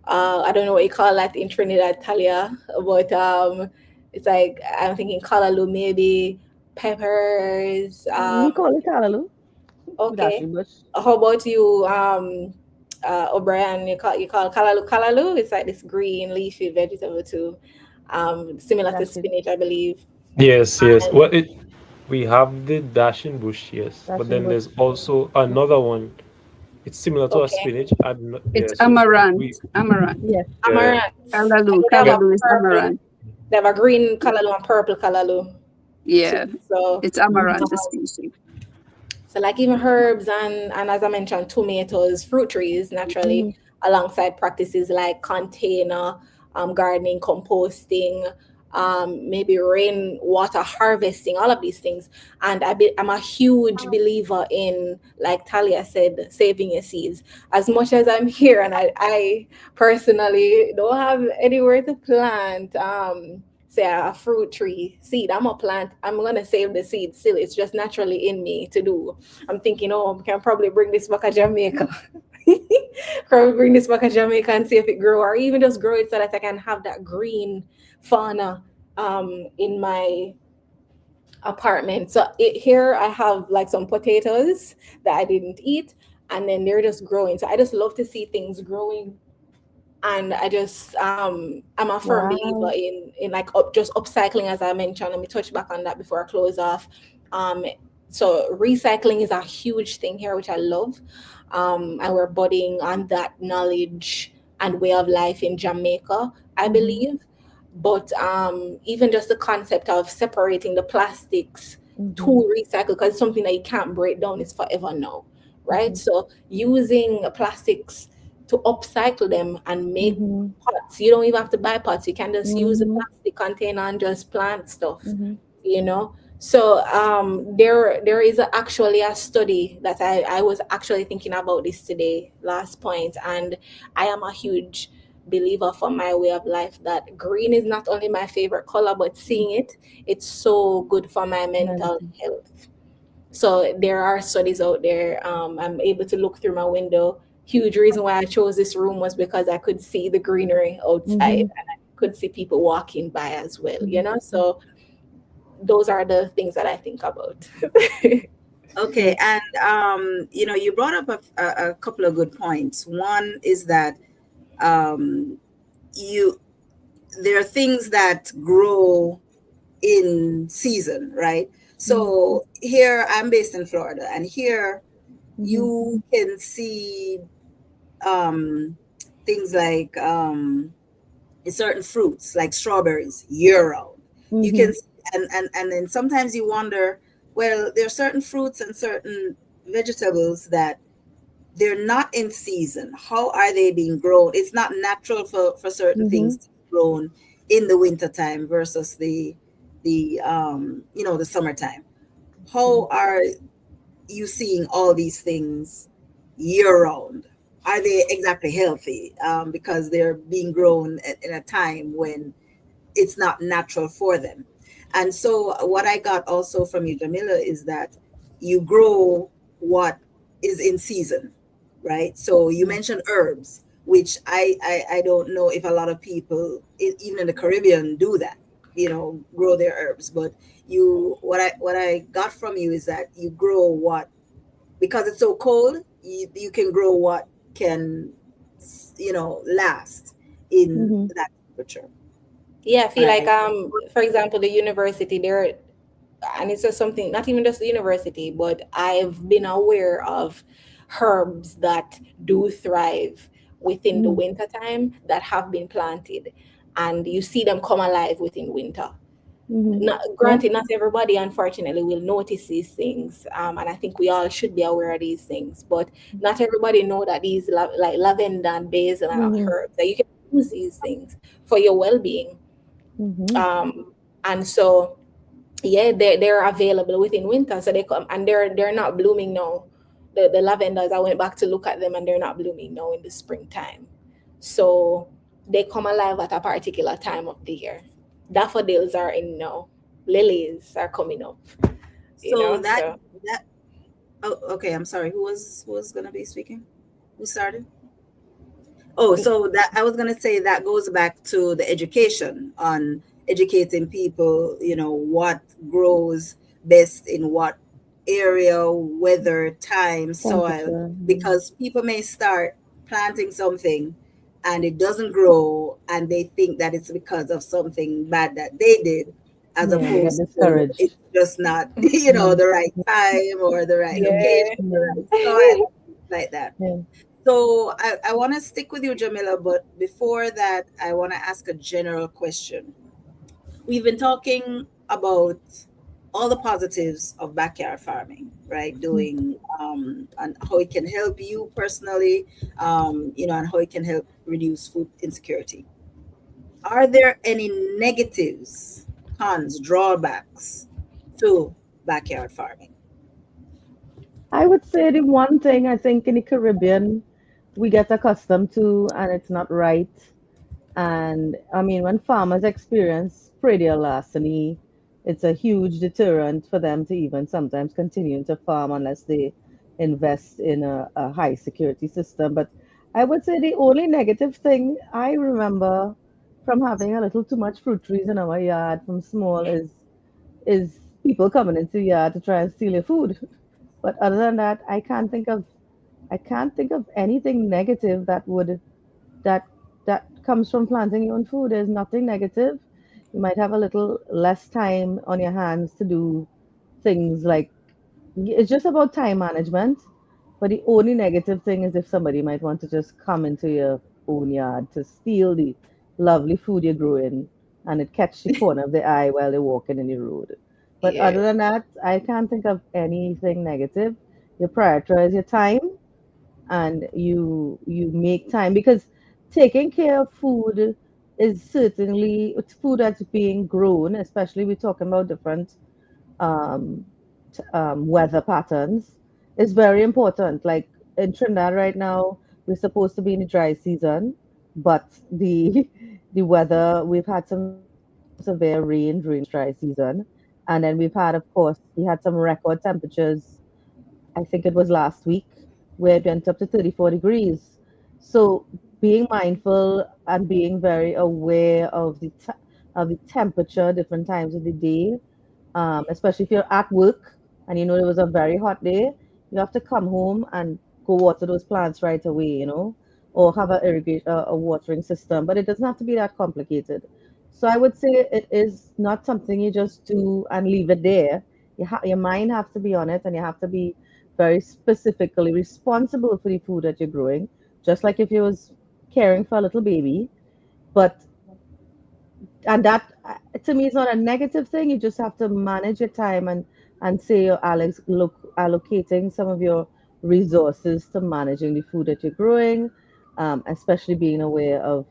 I don't know what you call that in Trinidad, Talia, but it's like I'm thinking kalaloo, maybe peppers. We call it callaloo, Okay. dashi bush. How about you, O'Brien? You call kalaloo? It's like this green leafy vegetable too, similar to Dashi, spinach, I believe. Yes, yes. And Well, we have the dashing bush, yes, but dashi then bush. there's also another one. It's similar to a okay, spinach. It's Yeah, so it's amaranth. Amaranth. Yes. yeah, amaranth. I Kalaloo. know they have yeah. a Kalaloo is purple. amaranth. They have a green kalaloo and purple kalaloo too. Yeah, So it's amaranth, the um, species. so like even herbs and as I mentioned, tomatoes, fruit trees naturally, Hmm. alongside practices like container gardening, composting, maybe rainwater harvesting, all of these things. And I'm a huge believer in, like Talia said, saving your seeds. As much as I'm here and I personally don't have anywhere to plant, say a fruit tree seed, I'm gonna save the seed still. It's just naturally in me to do. I'm thinking, oh, I can probably bring this back to Jamaica. Probably bring this back to Jamaica and see if it grow, or even just grow it so that I can have that green fauna in my apartment. So here I have like some potatoes that I didn't eat, and then they're just growing. So I just love to see things growing, and I just I'm a firm believer Wow. in like just upcycling, as I mentioned. Let me touch back on that before I close off. Um, so recycling is a huge thing here, which I love, and we're budding on that knowledge and way of life in Jamaica, I Hmm. believe. But even just the concept of separating the plastics to Hmm. recycle, because it's something that you can't break down, is forever now, right? Hmm. So using plastics to upcycle them and make Hmm. pots. You don't even have to buy pots. You can just use a Hmm. plastic container and just plant stuff, Hmm. you know. So there is actually a study that I was actually thinking about this today, last point, and I am a huge believer for my way of life that green is not only my favorite color, but seeing it's so good for my mental Humanity. health. So there are studies out there. I'm able to look through my window. Huge reason why I chose this room was because I could see the greenery outside, Hmm. and I could see people walking by as well, you Hmm. know? So those are the things that I think about. Okay, and you brought up a couple of good points. One is that um, you there are things that grow in season, right? Mhm. So here I'm based in Florida, and here Mhm. you can see um, things like certain fruits, like strawberries, year round. You can, Mhm. and then sometimes you wonder, well, there are certain fruits and certain vegetables that they're not in season. How are they being grown? It's not natural for certain things Mhm. to be grown in the wintertime versus the summertime. How Right. are you seeing all these things year round? Are they exactly healthy? Because they're being grown in a time when it's not natural for them. And so what I got also from you, Jamila, is that you grow what is in season, right? So you Yeah. mentioned herbs, which I don't know if a lot of people, even in the Caribbean, do that, grow their herbs. But what I got from you is that you grow what, because it's so cold, you can grow what can, last in Mhm. that temperature. Yeah, I feel like Right. for example, the university there, and it's just something, not even just the university, but I've been aware of herbs that do thrive within the Mhm. winter time that have been planted, and you see them come alive within winter. Mhm. Not, Yeah. granted, not everybody unfortunately will notice these things, and I think we all should be aware of these things, but not everybody know that these like lavender and basil and Mhm. herbs, that you can use these things for your well-being. Mhm. And so yeah, they're available within winter, so they come, and they're not blooming now. The lavenders, I went back to look at them, and they're not blooming now in the springtime. So they come alive at a particular time of the year. Daffodils are in now. Lilies are coming up. So that So that oh, okay, I'm sorry. Who was gonna be speaking? Who started? Oh, so that I was gonna say that goes back to the education on educating people, what grows best in what area, weather, time, soil, Temperature. because people may start planting something and it doesn't grow and they think that it's because of something bad that they did, as Yeah, they get opposed to it's discouraged. just not, Mhm. the right time or the right location, yeah. the Yeah. right soil, like that. Yeah. So I want to stick with you, Jamila, but before that, I want to ask a general question. We've been talking about all the positives of backyard farming, right? Doing and how it can help you personally, and how it can help reduce food insecurity. Are there any negatives, cons, drawbacks to backyard farming? I would say the one thing I think in the Caribbean we get accustomed to, and it's not right. And I mean, when farmers experience predial larceny, it's a huge deterrent for them to even sometimes continue to farm unless they invest in a high security system. But I would say the only negative thing I remember from having a little too much fruit trees in our yard from small is people coming into the yard to try and steal your food. But other than that, I can't think of anything negative that that comes from planting your own food. There's nothing negative. You might have a little less time on your hands to do things like it's just about time management. But the only negative thing is if somebody might want to just come into your own yard to steal the lovely food you're growing and it catch the corner of the eye while they're walking in the road. But Yeah. other than that, I can't think of anything negative. You prioritize your time and you make time because taking care of food is certainly it's food that's being grown, especially we're talking about different um, weather patterns, is very important. Like in Trinidad right now, we're supposed to be in the dry season, but the the weather we've had some severe rain during the dry season, and then we've had, of course, we had some record temperatures I think it was last week, where it went up to 34 degrees. So being mindful and being very aware of the temperature, different times of the day, especially if you're at work. and you know it was a very hot day, you have to come home and go water those plants right away, or have a watering system. But it doesn't have to be that complicated. So I would say it is not something you just do and leave it there. Your mind has to be on it, and you have to be very specifically responsible for the food that you're growing, just like if you was caring for a little baby. But and that to me is not a negative thing. You just have to manage your time and say, oh, Alex, look, allocating some of your resources to managing the food that you're growing, especially being aware of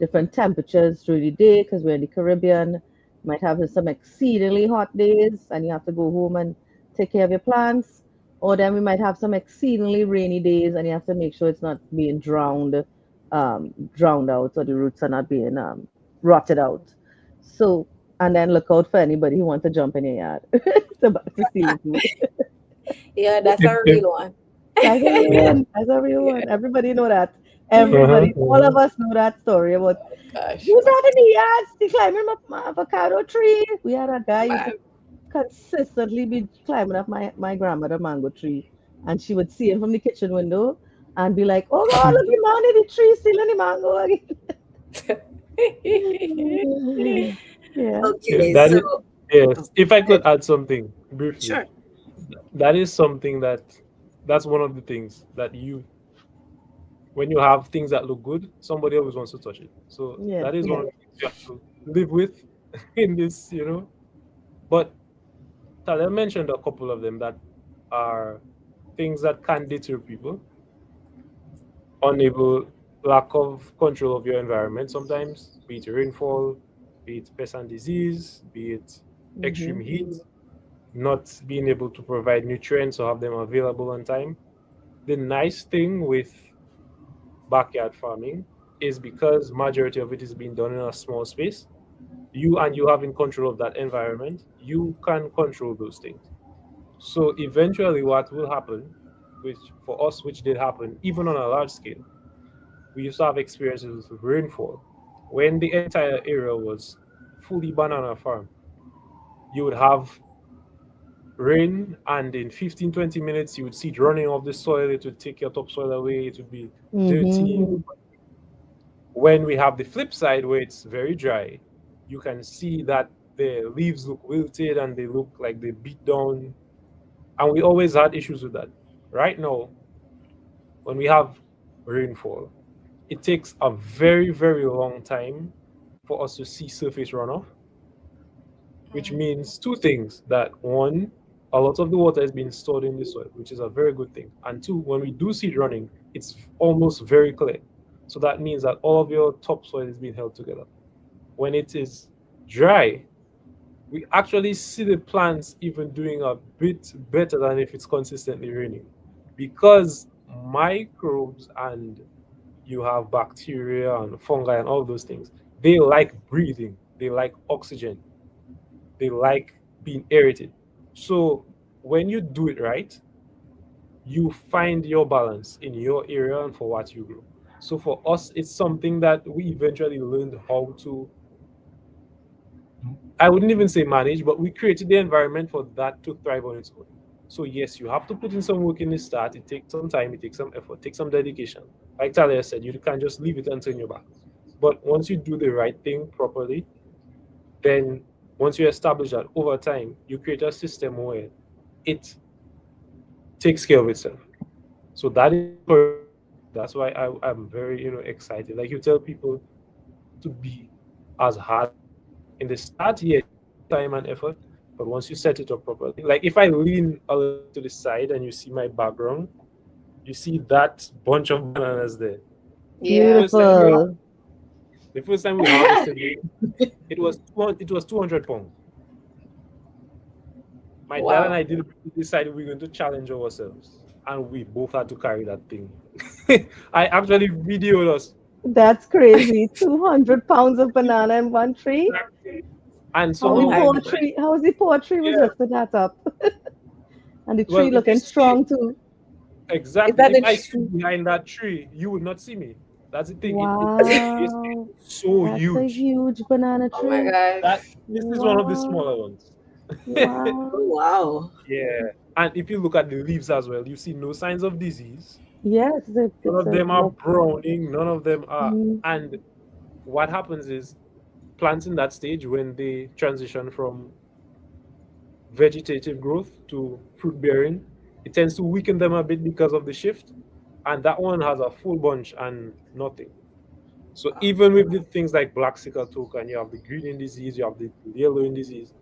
different temperatures through the day, because we're in the Caribbean. You might have some exceedingly hot days and you have to go home and take care of your plants, or then we might have some exceedingly rainy days and you have to make sure it's not being drowned out, or the roots are not being rotted out. So, and then look out for anybody who wants to jump in your yard to steal your food. Yeah, that's If, a if, real one. That's a real yeah. one. That's a real Yeah, one. Everybody know that. Uh-huh, Everybody, all of uh-huh. us know that story about gosh, who's out in the yard still climbing up my avocado tree. We had a guy used man. to consistently be climbing up my grandmother mango tree, and she would see him from the kitchen window and be like, "Oh God, look, the man in the tree stealing the mango again." Yeah. Yeah, Okay, that so is, oh, yes. If I eh, could add something briefly, sure. that is something that's one of the things that when you have things that look good, somebody always wants to touch it. So Yes. that is one Yeah. of the things you have to live with in this. But Talia mentioned a couple of them that are things that can deter people, unable, lack of control of your environment sometimes, be it rainfall, be it pest and disease, be it Mm-hmm. extreme heat, not being able to provide nutrients or have them available on time. The nice thing with backyard farming is because majority of it is being done in a small space, you having control of that environment, you can control those things. So eventually what will happen, which for us, which did happen even on a large scale, we used to have experiences with rainfall. When the entire area was fully banana farm, you would have rain, and in 15, 20 minutes you would see it running off the soil, it would take your topsoil away, it would be dirty. Mm-hmm. When we have the flip side where it's very dry, you can see that the leaves look wilted and they look like they beat down. And we always had issues with that. Right now, when we have rainfall, it takes a very, very long time for us to see surface runoff, which means two things: that one, a lot of the water is being stored in the soil, which is a very good thing. And two, when we do see it running, it's almost very clear. So that means that all of your topsoil is being held together. When it is dry, we actually see the plants even doing a bit better than if it's consistently raining, because microbes and you have bacteria and fungi and all those things, they like breathing, they like oxygen, they like being aerated. So when you do it right, you find your balance in your area and for what you grow. So for us, it's something that we eventually learned how to, I wouldn't even say manage, but we created the environment for that to thrive on its own. So yes, you have to put in some work in the start. It takes some time, it takes some effort, takes some dedication. Like Talia said, you can't just leave it and turn your back. But once you do the right thing properly, then once you establish that over time, you create a system where it takes care of itself. So that is that's why I'm very excited. Like you tell people to be as hard in the start, yeah, time and effort. But once you set it up properly, like if I lean a little bit to the side and you see my background, you see that bunch of bananas there. The Yeah. first time we har- Beautiful. the first time we harvested it was 200 pounds. My dad and Wow. I decided we were going to challenge ourselves, and we both had to carry that thing. I actually videoed us, That's crazy. 200 pounds of banana in one tree. and How some the Oh of my poor them, God. tree, how the poor tree was yeah. lifting that up. And the tree Well, if you looking see strong too. Is exactly, that if the I stood true? behind that tree, you would not see me. That's the thing. This thing Wow. is so That's a huge huge banana Oh my tree. that gosh. this is one of the Wow. smaller ones. Wow. Oh, wow. Yeah. And if you look at the leaves as well, you see no signs of disease. Yes, None it's of a them are like. browning. None of them are. Mm, And what happens is plants in that stage, when they transition from vegetative growth to fruit bearing, it tends to weaken them a bit because of the shift. And that one has a full bunch and nothing. So Wow. even with the things like black sickle token, you have the green disease, you have the yellowing disease.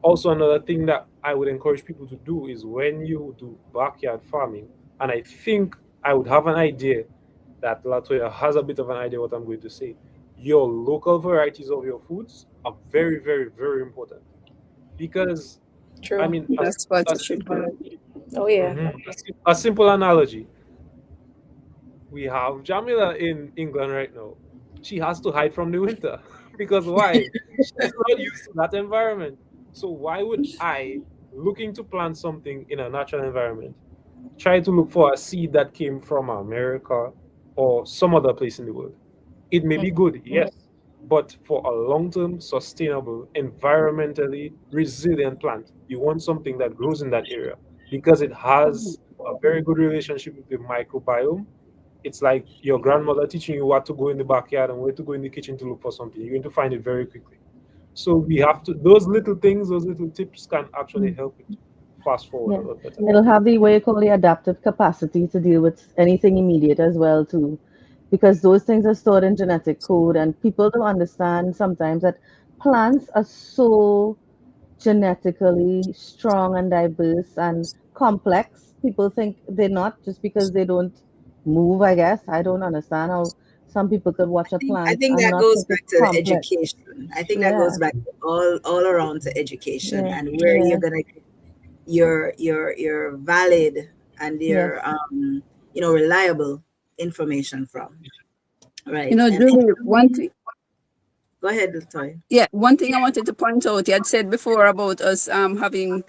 Also, another thing that I would encourage people to do is when you do backyard farming, and I think I would have an idea that Latoya has a bit of an idea what I'm going to say. Your local varieties of your foods are very, very, very important because I True. mean That's what a it should be. simple Oh yeah. mhm, a simple analogy. We have Jamila in England right now. She has to hide from the winter because why? She's not used to that environment. So why would I, looking to plant something in a natural environment, try to look for a seed that came from America or some other place in the world? It may be Mhm. good, yes, but for a long-term, sustainable, environmentally resilient plant, you want something that grows in that area because it has a very good relationship with the microbiome. It's like your grandmother teaching you what to go in the backyard and where to go in the kitchen to look for something. You're going to find it very quickly. So we have to, those little things, those little tips can actually mm, help it fast forward a yeah. lot better. It'll have the what you call the adaptive capacity to deal with anything immediate as well too, because those things are stored in genetic code, and people don't understand sometimes that plants are so genetically strong and diverse and complex. People think they're not just because they don't move, I guess. I don't understand how some people could watch a I plant think and that not goes think back it's to the complex. education. I think that Yeah, goes back all around to education yeah, and where you're yeah, gonna get your valid and yes. your reliable information from. You Right. know, And Julie, one thing. go ahead, Latoya. Yeah, one thing I wanted to point out, you had said before about us having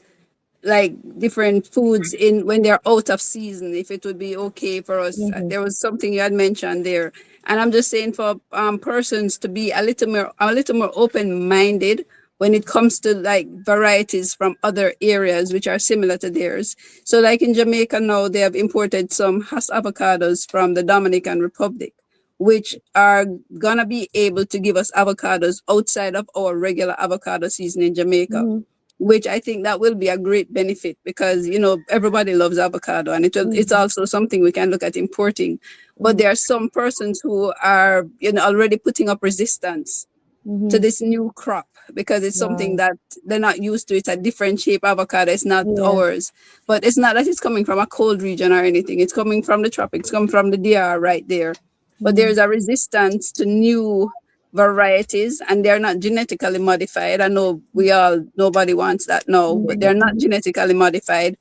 like different foods in when they're out of season, if it would be okay for us. Mm-hmm, There was something you had mentioned there, and I'm just saying for persons to be a little more open minded when it comes to like varieties from other areas which are similar to theirs. So like in Jamaica now, they have imported some Hass avocados from the Dominican Republic, which are gonna be able to give us avocados outside of our regular avocado season in Jamaica, mm-hmm, which I think that will be a great benefit because everybody loves avocado, and it's mm-hmm, also something we can look at importing. But mm-hmm, there are some persons who are already putting up resistance to mm-hmm. this new crop because it's something Wow. that they're not used to. It's a different shape avocado. It's not Yeah. ours, but it's not that it's coming from a cold region or anything. It's coming from the tropics, come from the DR right there. But Mm-hmm, there's a resistance to new varieties, and they're not genetically modified. I know nobody wants that now, but mm-hmm, they're not genetically modified.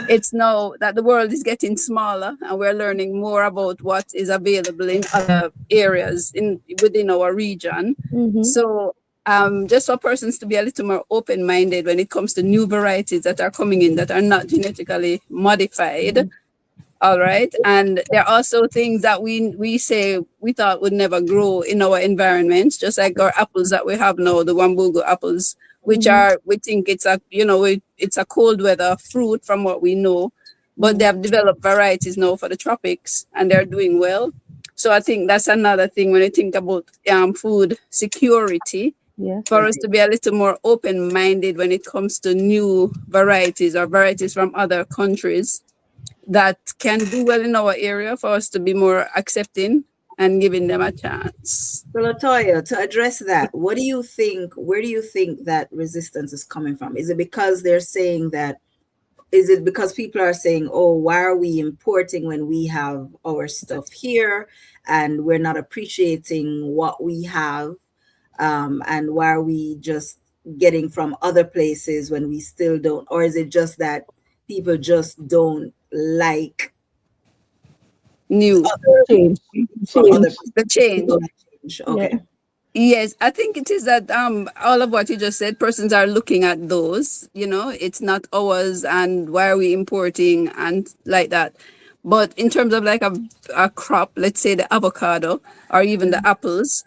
It's now that the world is getting smaller and we're learning more about what is available in other areas in within our region. mm-hmm, So just for persons to be a little more open-minded when it comes to new varieties that are coming in that are not genetically modified. mm-hmm. All right. And there are also things that we say we thought would never grow in our environments, just like our apples that we have now, the Wambugu apples, which Mm-hmm. are, we think it's it's a cold weather fruit from what we know, but they Mm-hmm. have developed varieties now for the tropics and they're doing well. So I think that's another thing when you think about food security, Yes. for us to be a little more open minded when it comes to new varieties or varieties from other countries that can do well in our area, for us to be more accepting and giving them a chance. So Latoya, to address that, what do you think? Where do you think that resistance is coming from? Is it because they're saying that? Is it because people are saying, "Oh, why are we importing when we have our stuff here, and we're not appreciating what we have, and why are we just getting from other places when we still don't?" Or is it just that people just don't like New, other Change. from other Change. the change. people like change? Yeah. Okay. Yes, I think it is that all of what you just said, persons are looking at those, it's not ours and why are we importing and like that. But in terms of like a crop, let's say the avocado or even the apples,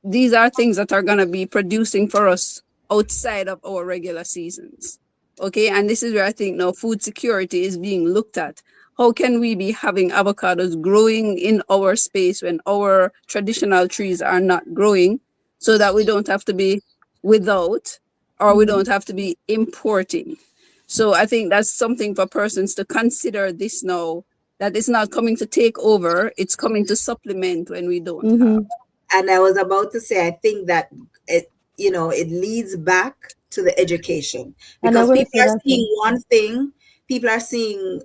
these are things that are gonna be producing for us outside of our regular seasons. Okay, and this is where I think now food security is being looked at. How can we be having avocados growing in our space when our traditional trees are not growing, so that we don't have to be without, or we don't have to be importing? So I think that's something for persons to consider this now, that it's not coming to take over, it's coming to supplement when we don't have. And I was about to say, I think that it, it leads back to the education, And I'm because going to people say are that seeing too. one thing, people are seeing,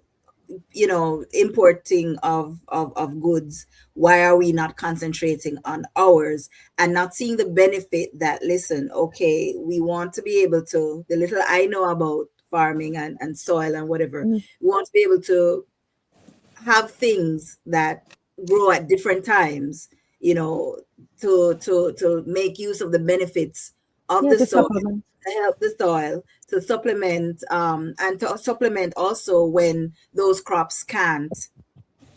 importing of goods. Why are we not concentrating on ours and not seeing the benefit that, listen, okay, we want to be able to, the little I know about farming and soil and whatever, we want to be able to have things that grow at different times, to make use of the benefits of Yeah, the to soil, supplement. to help the soil, to supplement, and to supplement also when those crops can't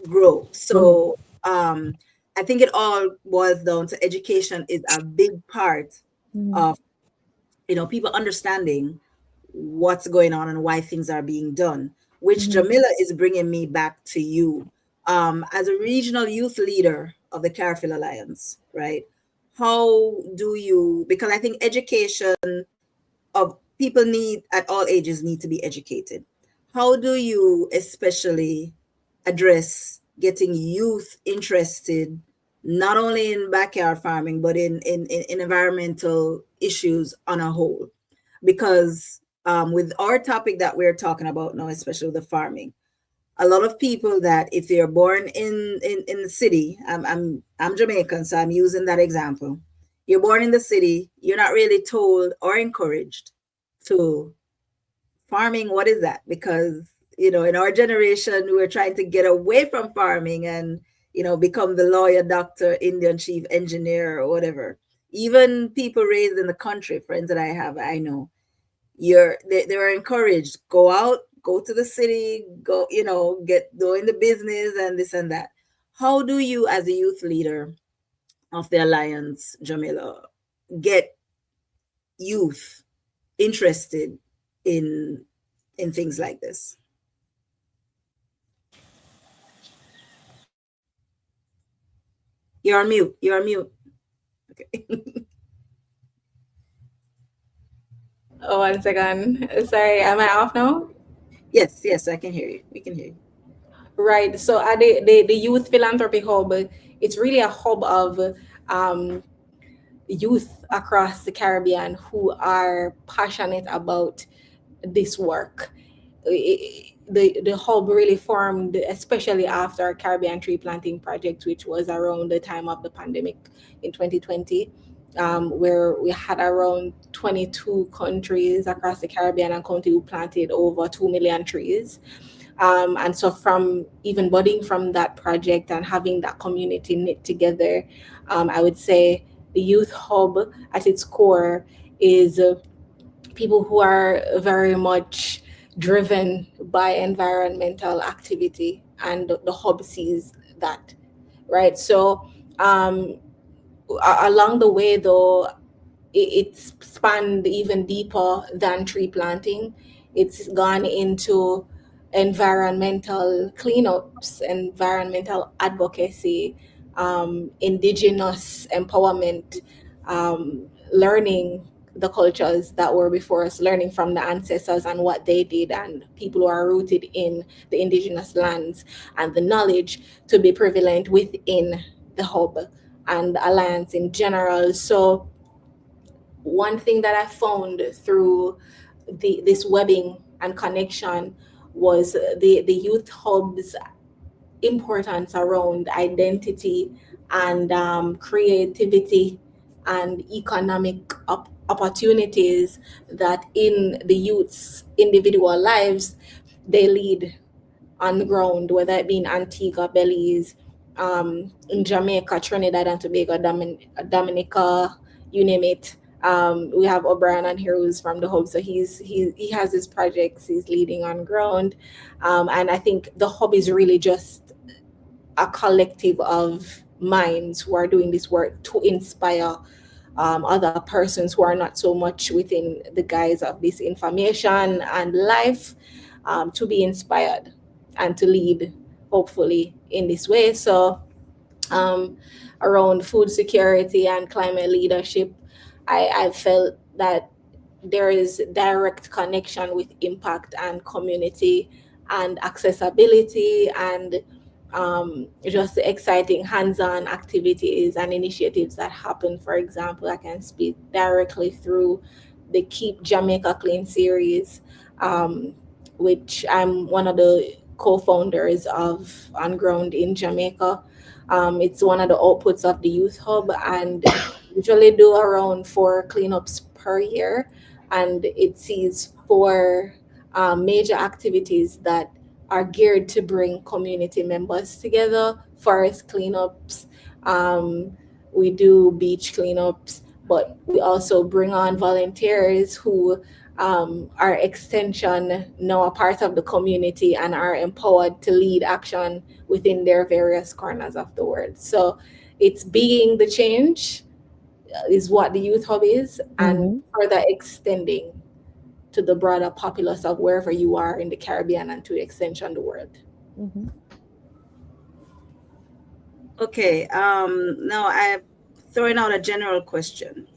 grow. So I think it all boils down to education is a big part of, people understanding what's going on and why things are being done, which Jamila is bringing me back to you. As a regional youth leader of the Carrefour Alliance, right? How do you, because I think education of people need at all ages need to be educated. How do you especially address getting youth interested not only in backyard farming but in environmental issues on a whole? Because with our topic that we're talking about now, especially the farming, a lot of people that if you're born in the city, I'm Jamaican, so I'm using that example. You're born in the city, you're not really told or encouraged to farming. What is that? Because in our generation, we're trying to get away from farming and become the lawyer, doctor, Indian chief engineer, or whatever. Even people raised in the country, friends that I have, I know, they're encouraged, go out, go to the city, go, get doing the business and this and that. How do you, as a youth leader of the Alliance, Jamila, get youth interested in things like this? You're on mute. You're on mute. Okay. Oh, 1 second. Sorry, am I off now? Yes, I can hear you. We can hear you. Right. So at the Youth Philanthropy Hub, it's really a hub of um, youth across the Caribbean who are passionate about this work. The hub really formed, especially after Caribbean Tree Planting Project, which was around the time of the pandemic in 2020, where we had around 22 countries across the Caribbean and county who planted over 2 million trees. And so from even budding from that project and having that community knit together, I would say the Youth Hub at its core is people who are very much driven by environmental activity, and the hub sees that, right? So along the way, though, it's spanned even deeper than tree planting. It's gone into environmental cleanups, environmental advocacy, indigenous empowerment, learning the cultures that were before us, learning from the ancestors and what they did, and people who are rooted in the indigenous lands, and the knowledge to be prevalent within the hub and the alliance in general. So one thing that I found through this webbing and connection was the youth hub's importance around identity and creativity and economic opportunities that in the youth's individual lives they lead on the ground, whether it be in Antigua, Belize, in Jamaica, Trinidad and Tobago, Dominica, you name it. We have O'Brien on here who's from the hub, so he has his projects he's leading on ground, and I think the hub is really just a collective of minds who are doing this work to inspire other persons who are not so much within the guise of this information and life, to be inspired and to lead, hopefully, in this way. So, um, around food security and climate leadership, I felt that there is direct connection with impact and community and accessibility and just the exciting hands-on activities and initiatives that happen. For example, I can speak directly through the Keep Jamaica Clean series, um, which I'm one of the co-founders of On Ground in Jamaica. It's one of the outputs of the Youth Hub, and usually do around 4 cleanups per year, and it sees 4 major activities that are geared to bring community members together. Forest cleanups, um, we do beach cleanups, but we also bring on volunteers who are extension, now a part of the community, and are empowered to lead action within their various corners of the world. So it's being the change is what the Youth Hub is, and Mm-hmm. further extending to the broader populace of wherever you are in the Caribbean and to extension the world. Mm-hmm. Okay, now I'm throwing out a general question.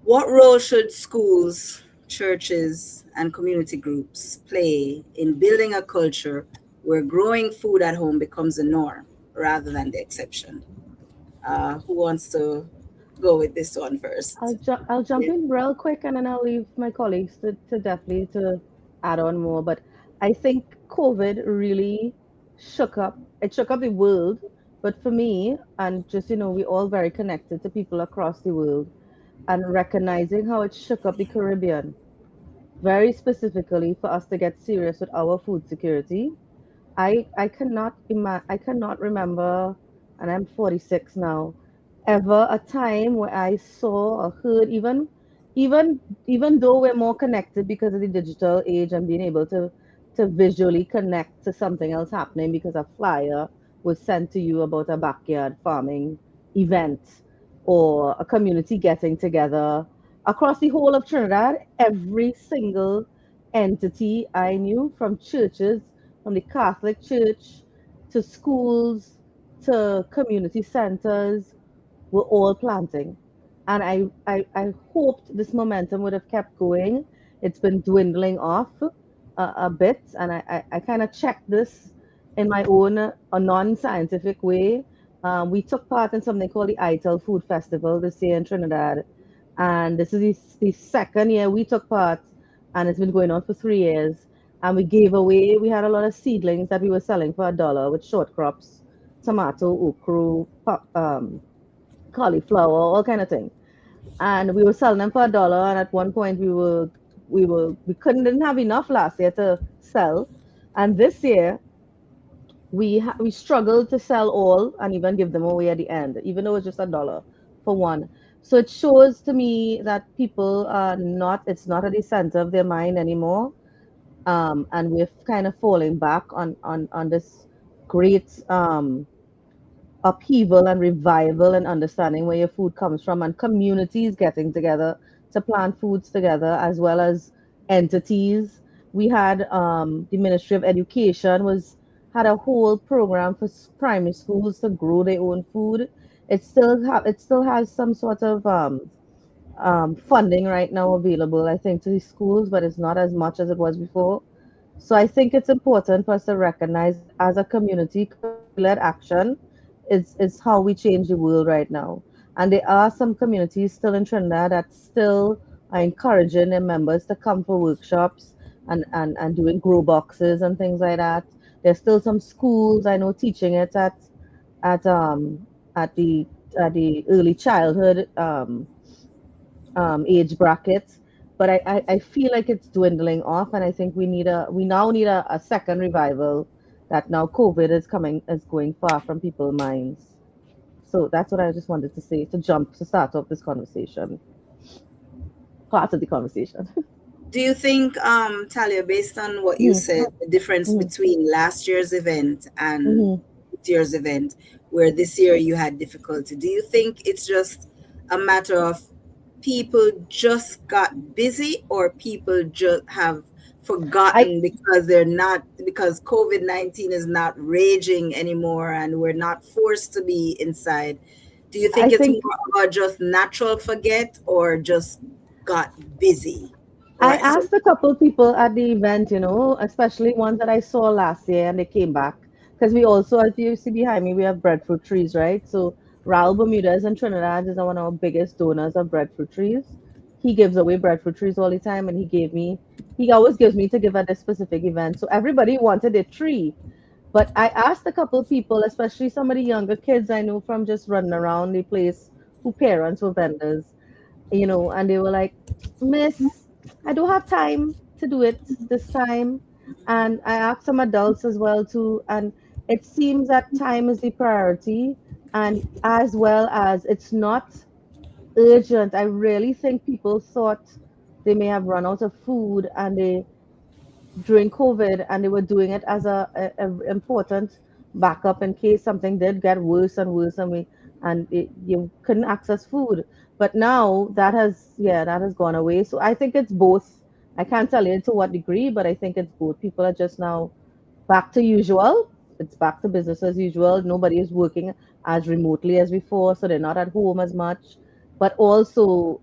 What role should schools, churches, and community groups play in building a culture where growing food at home becomes the norm rather than the exception? Who wants to go with this one first? I'll jump in real quick, and then I'll leave my colleagues to definitely to add on more. But I think COVID really shook up the world. But for me, and just we're all very connected to people across the world, and recognizing how it shook up the Caribbean, very specifically for us to get serious with our food security. I cannot remember, and I'm 46 now, ever a time where I saw or heard, even even though we're more connected because of the digital age and being able to visually connect to something else happening because a flyer was sent to you about a backyard farming event or a community getting together across the whole of Trinidad. Every single entity I knew, from churches, from the Catholic Church to schools to community centers, were all planting. And I hoped this momentum would have kept going. It's been dwindling off a bit. And I kind of checked this in my own a non-scientific way. We took part in something called the ITEL Food Festival this year in Trinidad. And this is the second year we took part, and it's been going on for 3 years. And we had a lot of seedlings that we were selling for $1 with short crops, tomato, okra, cauliflower, all kind of thing. And we were selling them for $1. And at one point we didn't have enough last year to sell. And this year we struggled to sell all and even give them away at the end, even though it's just $1 for one. So it shows to me that people are not, it's not at the center of their mind anymore. And we're kind of falling back on this great upheaval and revival and understanding where your food comes from, and communities getting together to plant foods together, as well as entities. We had the Ministry of Education was had a whole program for primary schools to grow their own food. It still has some sort of funding right now available, I think, to the schools, but it's not as much as it was before. So I think it's important for us to recognize that as a community-led action is how we change the world right now. And there are some communities still in Trinidad that still are encouraging their members to come for workshops and doing grow boxes and things like that. There's still some schools I know teaching it at um at the the early childhood age brackets. But I feel like it's dwindling off, and I think we now need a second revival, that now COVID is going far from people's minds. So that's what I just wanted to say to start off this conversation. Part of the conversation. Do you think, Talia, based on what you Mhm, said, the difference mhm, between last year's event and mhm, this year's event, where this year you had difficulty, do you think it's just a matter of people just got busy, or people just have I forgotten because they're not, because COVID-19 is not raging anymore and we're not forced to be inside? Do you I think it's more think about just natural forget, or just got busy? I Right. So asked a couple people at the event, especially ones that I saw last year and they came back. Because we also, as you see behind me, we have breadfruit trees, right? So Raul Bermudez in Trinidad is one of our biggest donors of breadfruit trees. He gives away breadfruit trees all the time, and he always gives me to give at this specific event. So everybody wanted a tree. But I asked a couple people, especially some of the younger kids I know from just running around the place who parents were vendors, and they were like, Miss, I don't have time to do it this time. And I asked some adults as well too, and it seems that time is the priority, and as well as it's not urgent. I really think people thought they may have run out of food and they during COVID, and they were doing it as a important backup in case something did get worse and worse, you couldn't access food. But now that has gone away. So I think it's both. I can't tell you to what degree, but I think it's both. People are just now back to usual. It's back to business as usual. Nobody is working as remotely as before, so they're not at home as much. But also,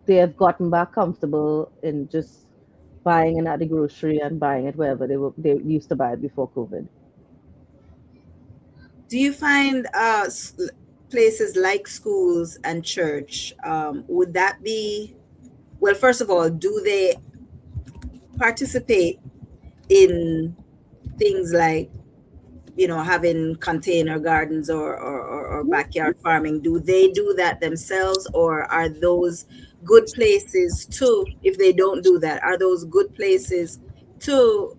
they have gotten back comfortable in just buying it at the grocery and buying it wherever they used to buy it before COVID. do you find places like schools and church, would that be, well, first of all, do they participate in things like, having container gardens, or backyard farming? Do they do that themselves, or are those good places to, if they don't do that, are those good places to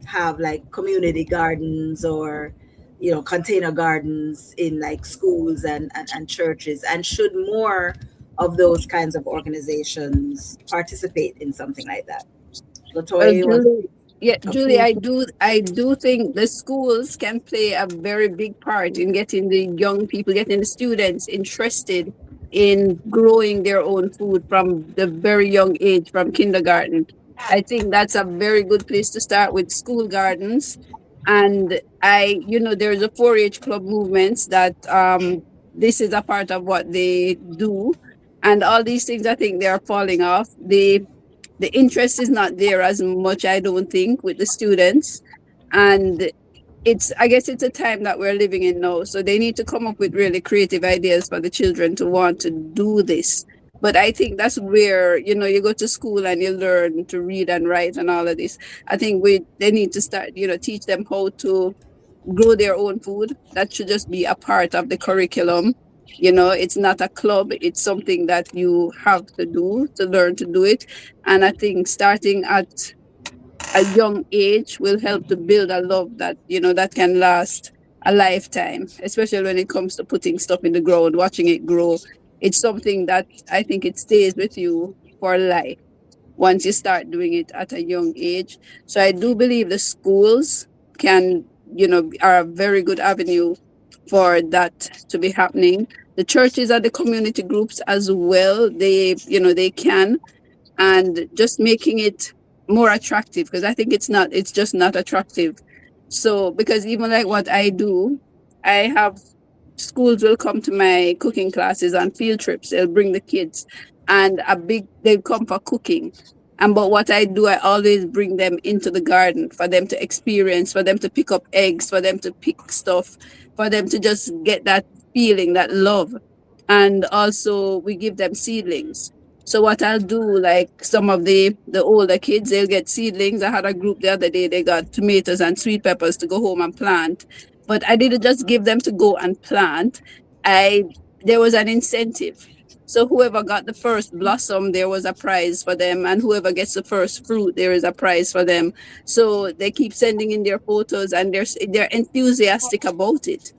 have like community gardens, or container gardens in like schools and churches? And should more of those kinds of organizations participate in something like that? Well, Latoya, you want Julie, yeah, to Julie, approve? I do think the schools can play a very big part in getting the young people, getting the students interested in growing their own food from the very young age, from kindergarten. I think that's a very good place to start with school gardens. And there's a 4-H club movements that this is a part of what they do. And all these things, I think they are falling off. The interest is not there as much, I don't think, with the students. And I guess it's a time that we're living in now, so they need to come up with really creative ideas for the children to want to do this. But I think that's where, you go to school and you learn to read and write and all of this. I think they need to start, teach them how to grow their own food. That should just be a part of the curriculum. It's not a club, it's something that you have to do to learn to do it. And I think starting at a young age will help to build a love that can last a lifetime, especially when it comes to putting stuff in the ground, watching it grow. It's something that I think it stays with you for life once you start doing it at a young age. So I do believe the schools can, are a very good avenue for that to be happening. The churches and the community groups as well, they can, and just making it more attractive, because I think it's just not attractive. So because even like what I do, I have schools will come to my cooking classes on field trips. They'll bring the kids, and they come for cooking. And but what I do, I always bring them into the garden for them to experience, for them to pick up eggs, for them to pick stuff, for them to just get that feeling, that love. And also we give them seedlings. So what I'll do, like some of the older kids, they'll get seedlings. I had a group the other day, they got tomatoes and sweet peppers to go home and plant. But I didn't just give them to go and plant. I There was an incentive. So whoever got the first blossom, there was a prize for them, and whoever gets the first fruit, there is a prize for them. So they keep sending in their photos, and they're enthusiastic about it.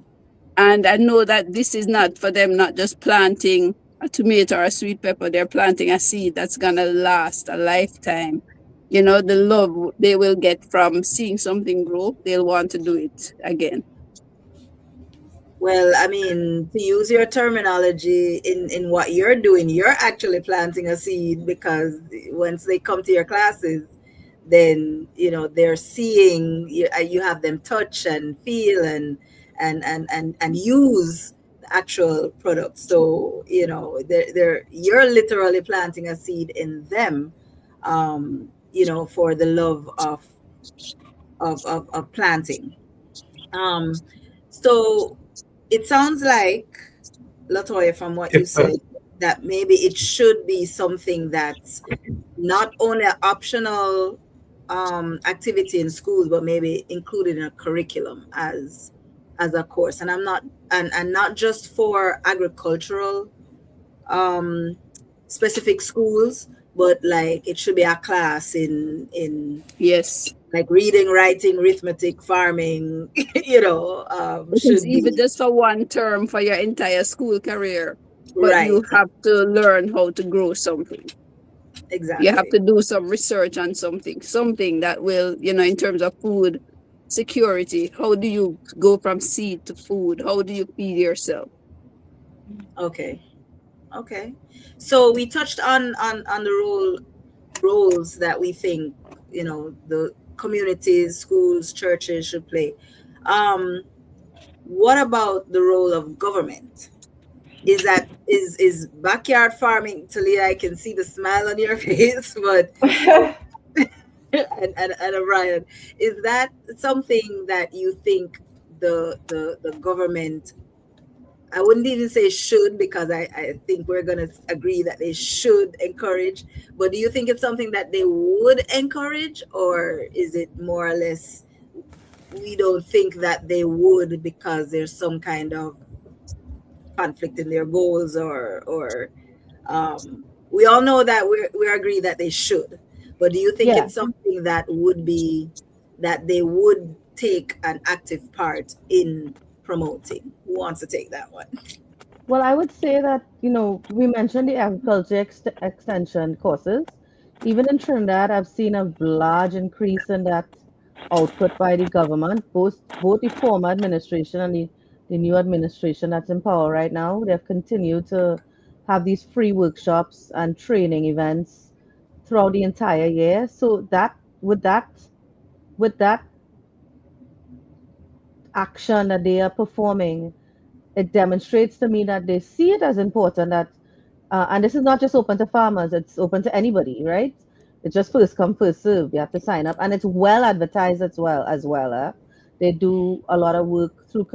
And I know that this is not for them, not just planting a tomato or a sweet pepper, they're planting a seed that's gonna last a lifetime. The love they will get from seeing something grow, they'll want to do it again. Well, I mean, to use your terminology in what you're doing, you're actually planting a seed because once they come to your classes, then they're seeing you, you have them touch and feel and use the actual product. So they're you're literally planting a seed in them, for the love of planting. Um, so it sounds like, Latoya, from what you If said, that maybe it should be something that's not only an optional activity in schools, but maybe included in a curriculum as a course. And I'm not and not just for agricultural um, specific schools, but like it should be a class in Yes. like reading, writing, arithmetic, farming, It is should even be just for one term for your entire school career, but right. you have to learn how to grow something. You have Exactly. to do some research on something that will, in terms of food security. How do you go from seed to food? How do you feed yourself? Okay. Okay. So we touched on the roles that we think the communities, schools, churches should play. Um, what about the role of government? Is backyard farming, Talia? I can see the smile on your face, but and Brian, is that something that you think the government, I wouldn't even say should, because I think we're going to agree that they should encourage. But do you think it's something that they would encourage, or is it more or less we don't think that they would because there's some kind of conflict in their goals, or we all know that we agree that they should. But do you think Yeah. it's something that would be that they would take an active part in promoting? Who wants to take that one? Well, I would say that, we mentioned the agriculture extension courses. Even in Trinidad, I've seen a large increase in that output by the government, both the former administration and the new administration that's in power right now. They've continued to have these free workshops and training events throughout the entire year. So with that action that they are performing, it demonstrates to me that they see it as important that, and this is not just open to farmers, it's open to anybody, right? It's just first come, first serve. You have to sign up, and it's well advertised as well. They do a lot of work through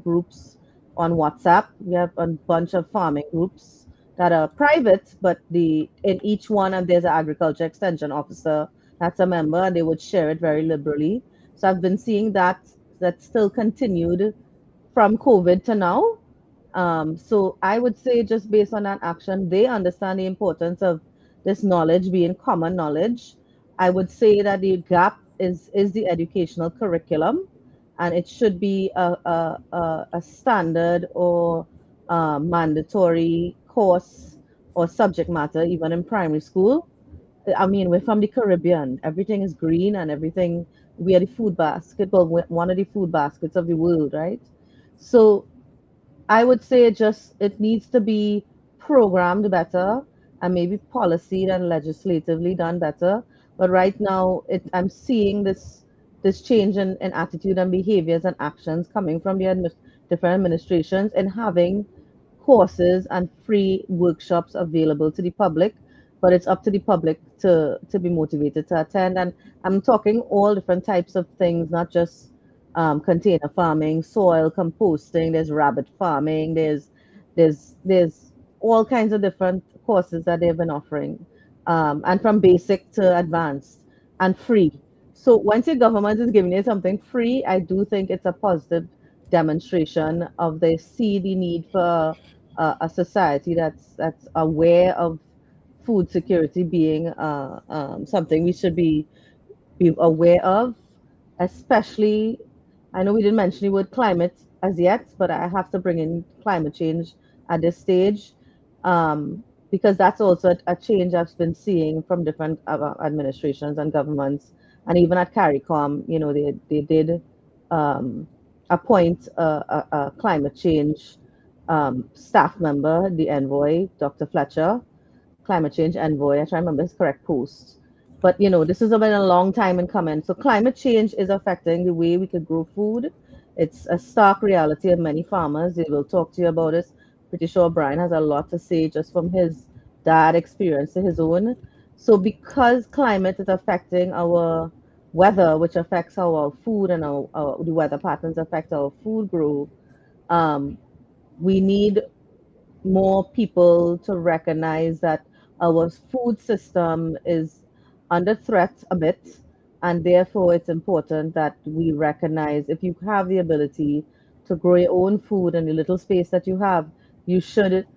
groups on WhatsApp. We have a bunch of farming groups that are private, but in each one, and there's an agriculture extension officer that's a member, and they would share it very liberally. So I've been seeing that still continued from COVID to now. So I would say, just based on that action, they understand the importance of this knowledge being common knowledge. I would say that the gap is the educational curriculum, and it should be a standard or mandatory course or subject matter, even in primary school. I mean, we're from the Caribbean. Everything is green and everything. We are the food basket, well, we're one of the food baskets of the world, right? So I would say just it needs to be programmed better and maybe policy and legislatively done better. But right now, I'm seeing this change in attitude and behaviors and actions coming from the different administrations and having courses and free workshops available to the public. But it's up to the public to be motivated to attend. And I'm talking all different types of things, not just container farming, soil composting. There's rabbit farming. There's all kinds of different courses that they've been offering, and from basic to advanced and free. So once your government is giving you something free, I do think it's a positive demonstration of they see the need for a society that's aware of food security being something we should be aware of, especially, I know we didn't mention the word climate as yet, but I have to bring in climate change at this stage, because that's also a change I've been seeing from different administrations and governments. And even at CARICOM, they did um, appoint a climate change staff member, the envoy, Dr. Fletcher, climate change envoy. I try to remember his correct post. But this has been a long time in coming. So climate change is affecting the way we could grow food. It's a stark reality of many farmers. They will talk to you about this. Pretty sure Brian has a lot to say just from his dad experience to his own. So because climate is affecting our weather, which affects how our food and the weather patterns affect our food grow, um, we need more people to recognize that our food system is under threat a bit, and therefore it's important that we recognize if you have the ability to grow your own food in the little space that you have, you should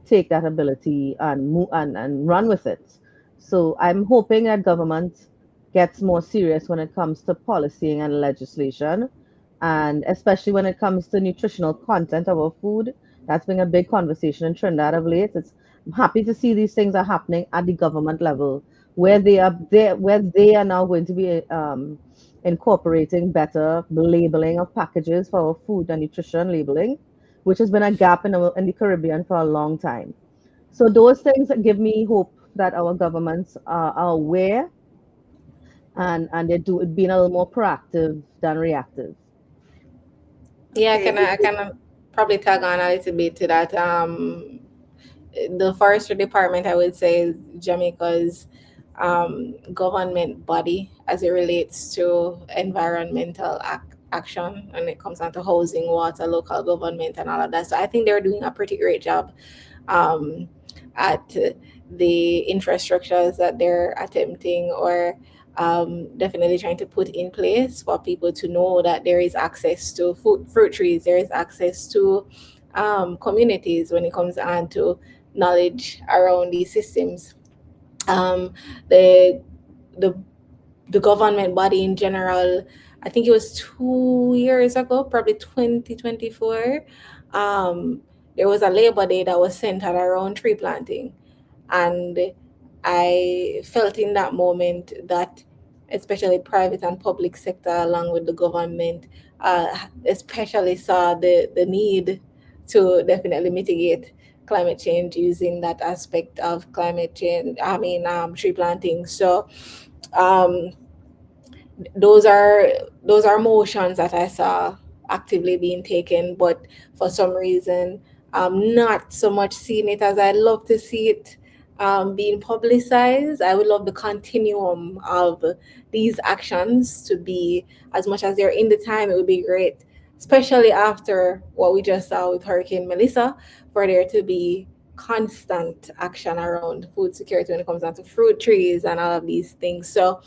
take that ability and move and run with it. So I'm hoping that government gets more serious when it comes to policying and legislation, and especially when it comes to nutritional content of our food. That's been a big conversation in Trinidad of late. I'm happy to see these things are happening at the government level, where they are now going to be incorporating better labeling of packages for our food and nutrition labeling, which has been a gap in the Caribbean for a long time. So those things give me hope that our governments are aware, and they're being a little more proactive than reactive. Yeah, Okay. I can probably tag on a little bit to that. The forestry department, I would say, is Jamaica's government body as it relates to environmental action when it comes down to housing, water, local government, and all of that. So I think they're doing a pretty great job um, at the infrastructures that they're attempting or definitely trying to put in place for people to know that there is access to fruit trees, there is access to communities when it comes down to knowledge around these systems. Um, the the the government body in general, I think it was 2 years ago, probably 2024. Um, there was a Labor Day that was centered around tree planting, and I felt in that moment that especially private and public sector along with the government especially saw the need to definitely mitigate climate change using that aspect of climate change, tree planting. So um, those are those are motions that I saw actively being taken, but for some reason, not so much seeing it as I'd love to see it being publicized. I would love the continuum of these actions to be as much as they're in the time. It would be great, especially after what we just saw with Hurricane Melissa, for there to be constant action around food security when it comes down to fruit trees and all of these things. So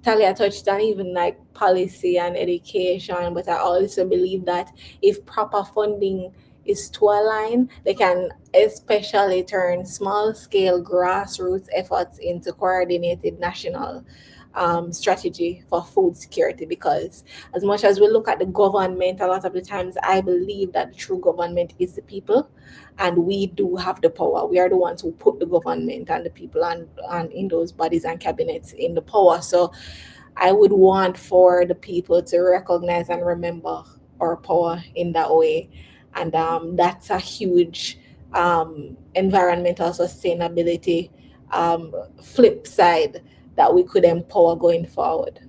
Talia touched on even like policy and education, but I also believe that if proper funding is to align, they can especially turn small scale grassroots efforts into coordinated national strategy for food security. Because as much as we look at the government, a lot of the times I believe that the true government is the people, and we do have the power. We are the ones who put the government and the people and in those bodies and cabinets in the power. So I would want for the people to recognize and remember our power in that way. And that's a huge environmental sustainability flip side that we could empower going forward.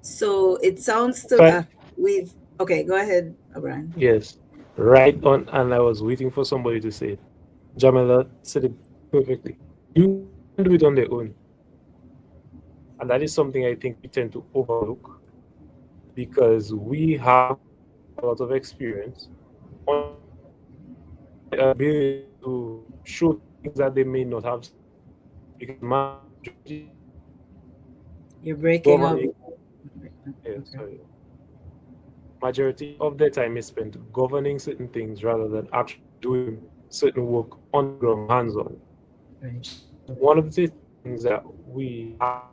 So it sounds to But we've okay. Go ahead, O'Brien. yes, right on. And I was waiting for somebody to say it. Jamila said it perfectly. You can do it on their own. And that is something I think we tend to overlook because we have a lot of experience on the ability to show things that they may not have seen. Because You're breaking up. governing, yeah, sorry, majority of their time is spent governing certain things rather than actually doing certain work on the ground, hands on. Right. One of the things that we have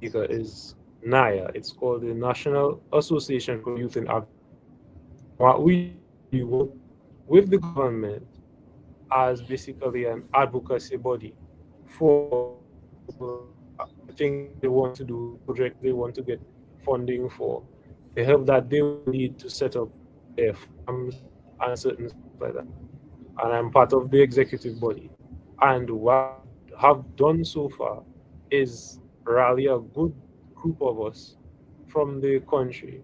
is NIA. It's called the National Association for Youth in Agriculture. What we work with the government as basically an advocacy body for the things that they want to do, the project they want to get funding for. the help that they will need to set up their farms and certain stuff like that. And I'm part of the executive body. And what we have done so far is rally a good group of us from the country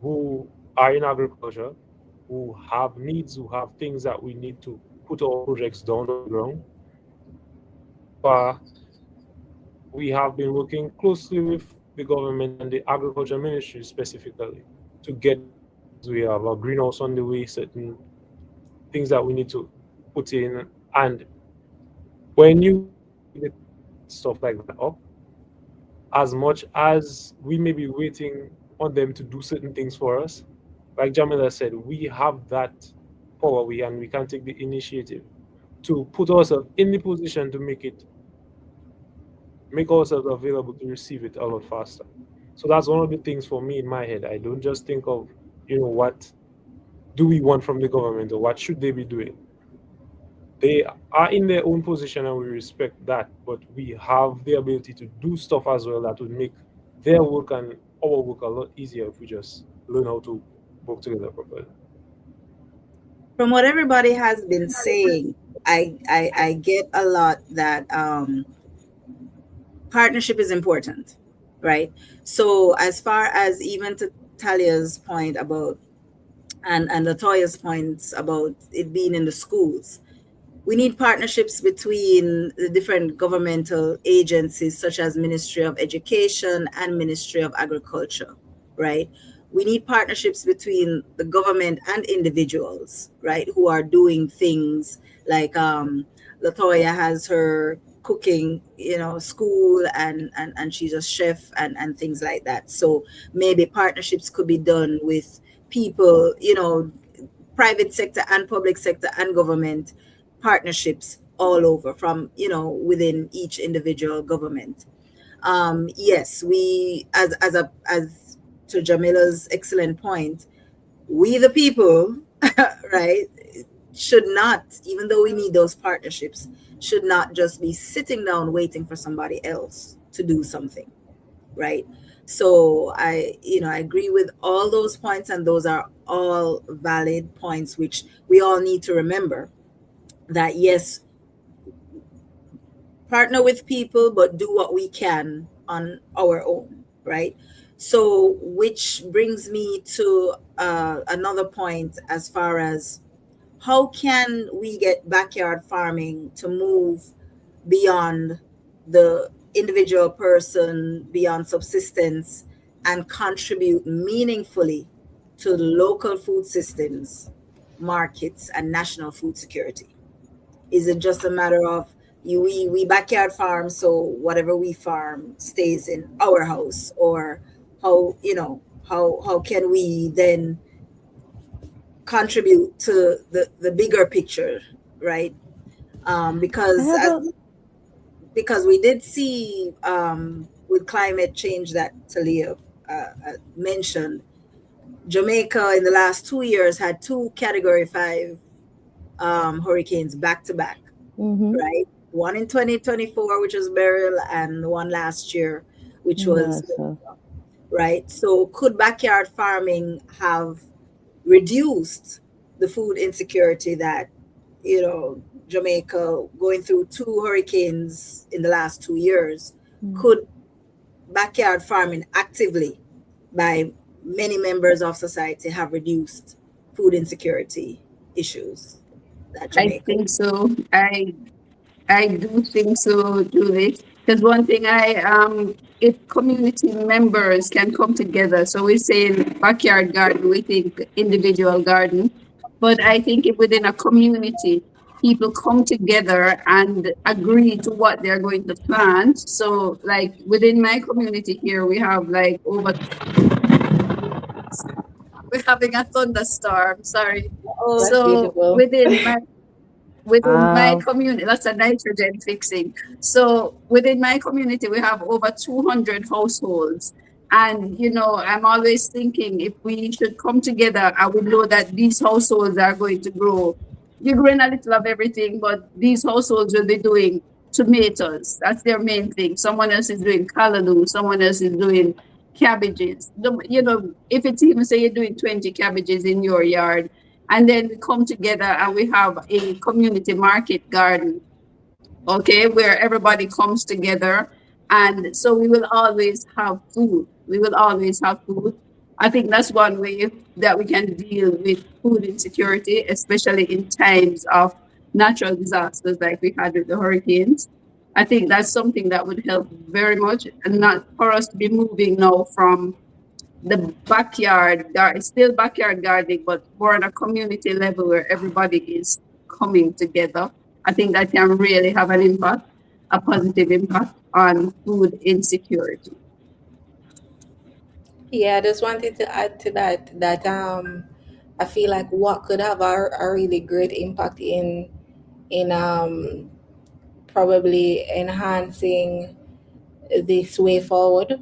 who are in agriculture, who have needs, who have things that we need to put our projects down on the ground. So far, we have been working closely with the government and the agriculture ministry specifically to get certain things. We have a greenhouse on the way, certain things that we need to put in. And when you take the time to set stuff like that up, as much as we may be waiting on them to do certain things for us, like Jamila said, we have that power, we can take the initiative to put ourselves in the position to make ourselves available to receive it a lot faster. So that's one of the things for me in my head. I don't just think of, what do we want from the government or what should they be doing. They are in their own position and we respect that, but we have the ability to do stuff as well that would make their work and our work a lot easier if we just learn how to work together properly. From what everybody has been saying, I get a lot that partnership is important, right? So as far as even to Talia's point about and Latoya's points about it being in the schools, we need partnerships between the different governmental agencies such as Ministry of Education and Ministry of Agriculture, right? We need partnerships between the government and individuals, right, who are doing things like Latoya has her cooking, school and she's a chef and things like that. So maybe partnerships could be done with people, private sector and public sector and government partnerships all over from, within each individual government. Yes, we as to Jamila's excellent point, we the people, right, should not, even though we need those partnerships, should not just be sitting down waiting for somebody else to do something, right? So I agree with all those points, and those are all valid points, which we all need to remember that yes, partner with people, but do what we can on our own, right? So, which brings me to another point as far as how can we get backyard farming to move beyond the individual person, beyond subsistence, and contribute meaningfully to local food systems, markets, and national food security? Is it just a matter of we backyard farm, so whatever we farm stays in our house, or how can we then contribute to the bigger picture, right? Because because we did see with climate change that Talia mentioned, Jamaica in the last 2 years had two Category 5 hurricanes back to back, right? One in 2024, which was Beryl, and one last year, which was right. So could backyard farming have reduced the food insecurity that Jamaica going through two hurricanes in the last 2 years? Could backyard farming actively by many members of society have reduced food insecurity issues that Jamaica? I think so. I do think so, Julie. Because one thing if community members can come together, so we say backyard garden, we think individual garden, but I think if within a community, people come together and agree to what they're going to plant. So like within my community here, we have like we're having a thunderstorm, sorry. Oh, So within my Wow. community, that's a nitrogen fixing. So within my community, we have over 200 households. And, I'm always thinking if we should come together, I would know that these households are going to grow. You're growing a little of everything, but these households will be doing tomatoes. That's their main thing. Someone else is doing callaloo. Someone else is doing cabbages. You know, if it's even say you're doing 20 cabbages in your yard, and then we come together and we have a community market garden, okay, where everybody comes together. And so we will always have food. We will always have food. I think that's one way that we can deal with food insecurity, especially in times of natural disasters like we had with the hurricanes. I think that's something that would help very much, and not for us to be moving now from the backyard, it's still backyard gardening, but more on a community level where everybody is coming together. I think that can really have an impact, a positive impact on food insecurity. Yeah, I just wanted to add to that I feel like what could have a really great impact in probably enhancing this way forward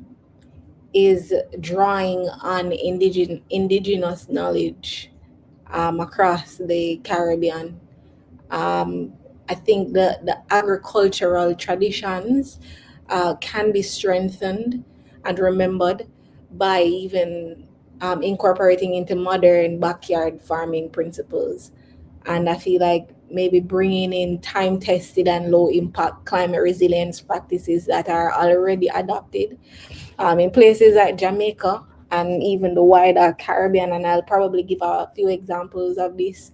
is drawing on indigenous knowledge across the Caribbean. Um, I think the agricultural traditions can be strengthened and remembered by even incorporating into modern backyard farming principles. And I feel like maybe bringing in time tested and low impact climate resilience practices that are already adopted in places like Jamaica and even the wider Caribbean. And I'll probably give a few examples of this.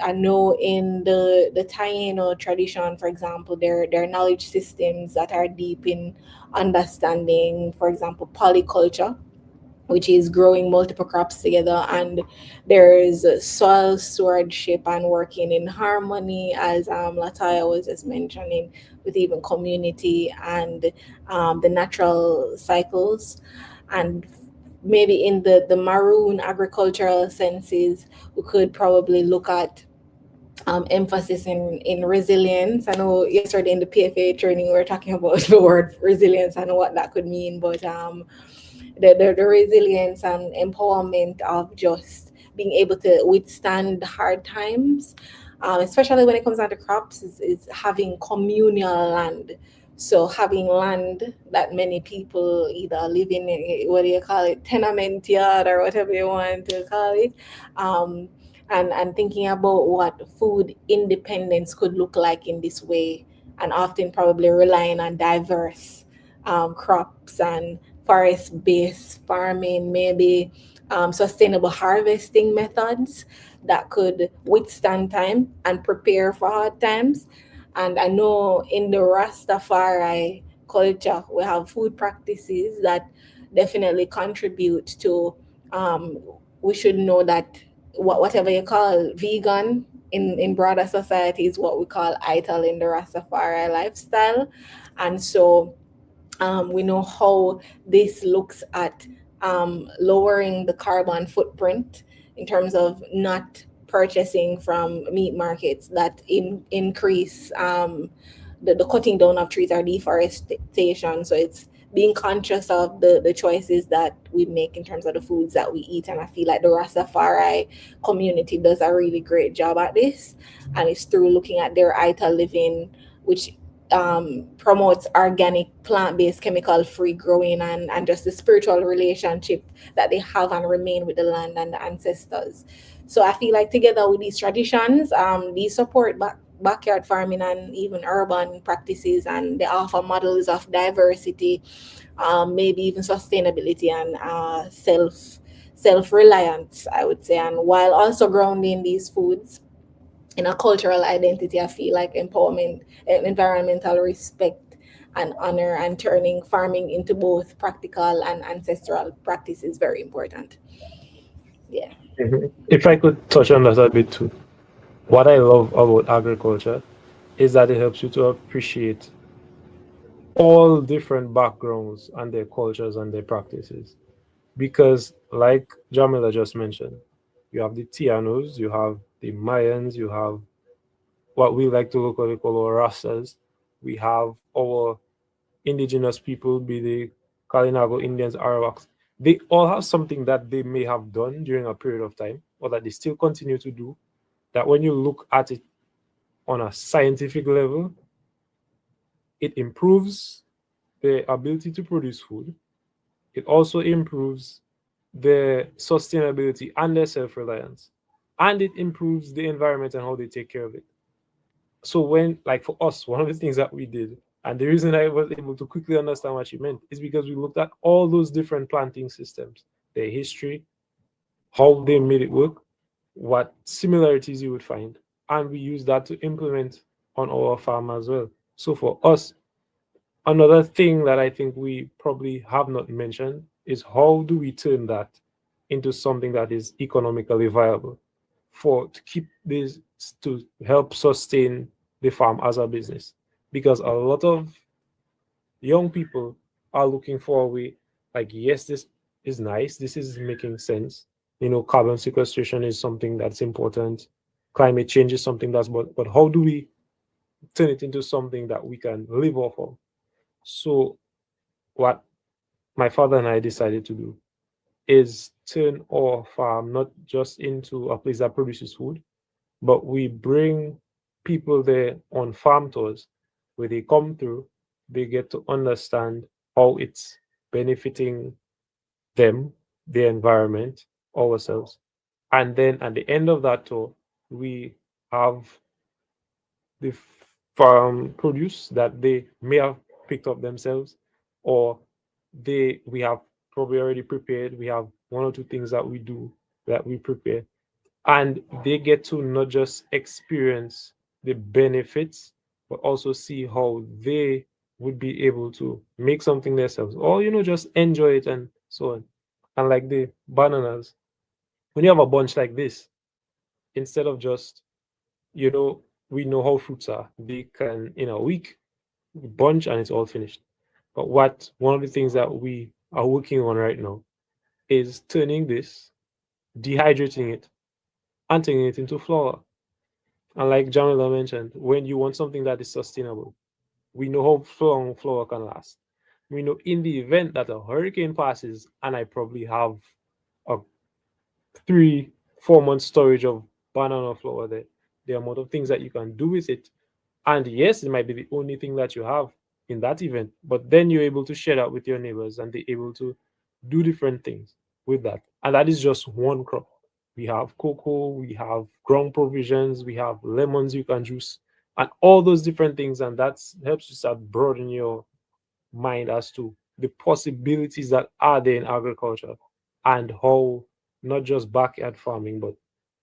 I know in the Taino tradition, for example, there are knowledge systems that are deep in understanding, for example, polyculture, which is growing multiple crops together, and there's soil stewardship and working in harmony, as Lataya was just mentioning, with even community and the natural cycles. And maybe in the maroon agricultural senses, we could probably look at emphasis in resilience. I know yesterday in the PFA training we were talking about the word resilience and what that could mean, but the resilience and empowerment of just being able to withstand hard times, especially when it comes down to crops, is having communal land. So having land that many people either live in, what do you call it, tenement yard or whatever you want to call it, um, and thinking about what food independence could look like in this way, and often probably relying on diverse crops and forest-based farming, maybe sustainable harvesting methods that could withstand time and prepare for hard times. And I know in the Rastafari culture, we have food practices that definitely contribute to. Um, we should know that whatever you call vegan in broader society is what we call ital in the Rastafari lifestyle. And so we know how this looks at lowering the carbon footprint in terms of not purchasing from meat markets that increase the cutting down of trees or deforestation. So it's being conscious of the choices that we make in terms of the foods that we eat. And I feel like the Rastafari community does a really great job at this. And it's through looking at their ITA living, which promotes organic, plant based, chemical free growing, and just the spiritual relationship that they have and remain with the land and the ancestors. So I feel like together with these traditions, these support backyard farming and even urban practices, and they offer models of diversity, maybe even sustainability and self reliance, I would say. And while also grounding these foods in a cultural identity, I feel like empowerment, environmental respect, and honor, and turning farming into both practical and ancestral practice is very important. Yeah. Mhm. If I could touch on that a bit too, what I love about agriculture is that it helps you to appreciate all different backgrounds and their cultures and their practices. Because, like Jamila just mentioned, you have the Tianos, you have the Mayans, you have what we like to locally call our Rastas, we have our indigenous people, be the Kalinago Indians, Arawaks. They all have something that they may have done during a period of time, or that they still continue to do, that when you look at it on a scientific level, it improves the ability to produce food, It also improves their sustainability and their self-reliance. And it improves the environment and how they take care of it. So when, like for us, one of the things that we did, and the reason I was able to quickly understand what you meant is because we looked at all those different planting systems, their history, how they made it work, what similarities you would find, and we use that to implement on our farm as well. So for us, another thing that I think we probably have not mentioned is how do we turn that into something that is economically viable for to keep this to help sustain the farm as a business, because a lot of young people are looking for a way, like, yes, this is nice, this is making sense, carbon sequestration is something that's important, climate change is something that's, but how do we turn it into something that we can live off of? So what my father and I decided to do is turn our farm not just into a place that produces food, but we bring people there on farm tours where they come through, they get to understand how it's benefiting them, the environment, ourselves. And then at the end of that tour, we have the farm produce that they may have picked up themselves, or we have probably already prepared. We have one or two things that we do that we prepare, and they get to not just experience the benefits but also see how they would be able to make something themselves, or just enjoy it and so on. And like the bananas, when you have a bunch like this, instead of just, you know we know how fruits are, they can in a week bunch and it's all finished. But one of the things that we are working on right now is turning this, dehydrating it, and turning it into flour. And like Jamila mentioned, when you want something that is sustainable, we know how long flour can last. We know in the event that a hurricane passes and I probably have a 3 4 month storage of banana flour there, the amount of things that you can do with it. And yes, it might be the only thing that you have in that event, but then you're able to share that with your neighbors and they're able to do different things with that. And that is just one crop. We have cocoa, we have ground provisions, we have lemons you can juice, and all those different things. And that helps you start broadening your mind as to the possibilities that are there in agriculture, and how not just backyard farming, but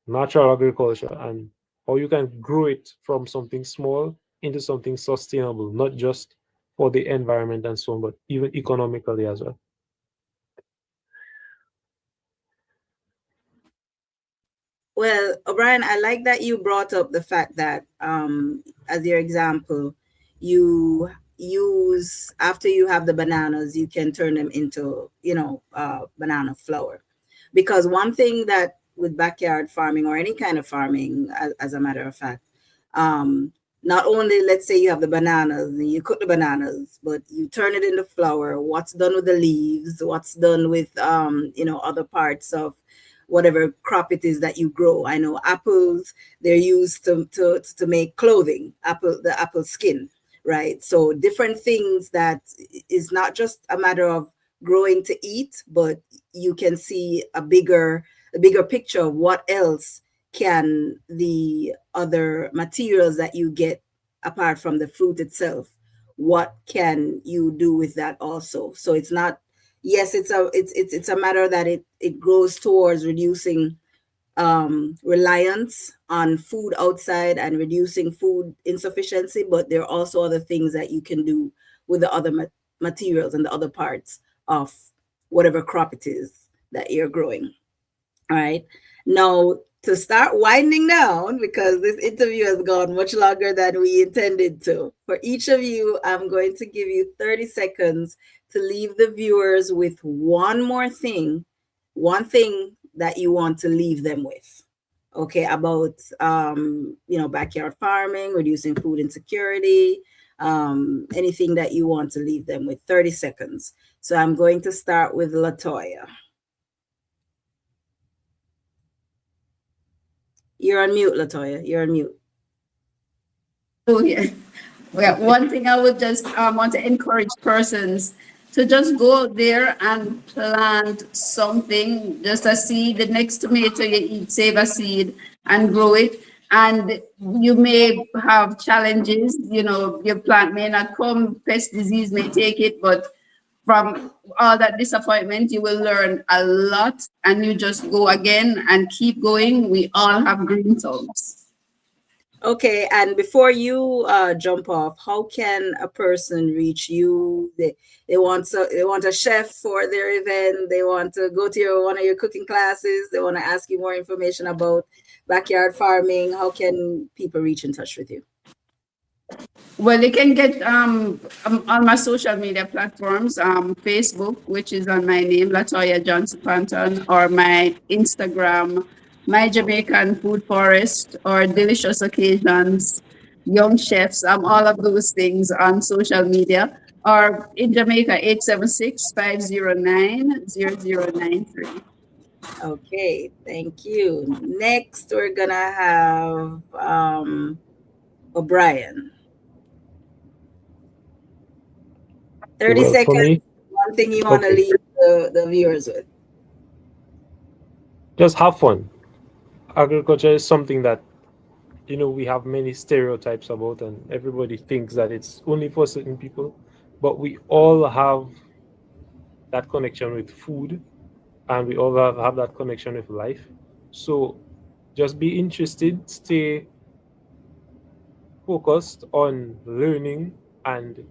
natural agriculture, and how you can grow it from something small into something sustainable, not just for the environment and so on, but even economically as well. Well, O'Brien, I like that you brought up the fact that, as your example, you use, after you have the bananas, you can turn them into, banana flour. Because one thing that with backyard farming or any kind of farming, as a matter of fact, um, not only, let's say you have the bananas and you cook the bananas, but you turn it into flour. What's done with the leaves? What's done with, other parts of whatever crop it is that you grow. I know apples, they're used to make clothing, the apple skin, right? So different things that is not just a matter of growing to eat, but you can see a bigger picture of what else can the other materials that you get apart from the fruit itself, what can you do with that also? So it's not, yes, it's a matter that it goes towards reducing reliance on food outside and reducing food insufficiency, but there are also other things that you can do with the other materials and the other parts of whatever crop it is that you're growing. All right. Now, to start winding down, because this interview has gone much longer than we intended to, for each of you, I'm going to give you 30 seconds to leave the viewers with one thing that you want to leave them with. Okay, about backyard farming, reducing food insecurity, anything that you want to leave them with. 30 seconds. So I'm going to start with Latoya. You're on mute, Latoya. You're on mute. Oh, yeah. Well, one thing I would just want to encourage persons to just go out there and plant something, just a seed. The next tomato you eat, save a seed and grow it. And you may have challenges, your plant may not come, pest disease may take it, but from all that disappointment, you will learn a lot and you just go again and keep going. We all have green thumbs. Okay, and before you jump off, how can a person reach you? They want a chef for their event. They want to go to one of your cooking classes. They want to ask you more information about backyard farming. How can people reach in touch with you? Well, they can get on my social media platforms, Facebook, which is on my name, Latoya Johnson Panton, or my Instagram, My Jamaican Food Forest, or Delicious Occasions, Young Chefs, all of those things on social media, or in Jamaica, 876-509-0093. Okay, thank you. Next, we're gonna have O'Brien. 30 Well, for seconds. me, One thing you want to okay, leave the viewers with. just have fun. Agriculture is something that we have many stereotypes about, and everybody thinks that it's only for certain people. But we all have that connection with food, and we all have that connection with life. So just be interested, stay focused on learning, and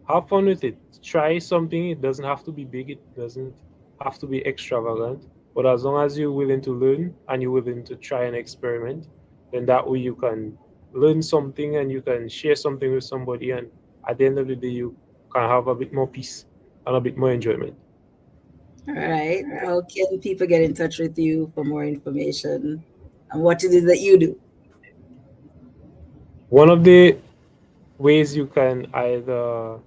have fun with it. Try something. It doesn't have to be big, it doesn't have to be extravagant. But as long as you're willing to learn and you're willing to try and experiment, then that way you can learn something and you can share something with somebody. And at the end of the day, you can have a bit more peace and a bit more enjoyment. All right. How can people get in touch with you for more information on what it is that you do? One of the ways you can either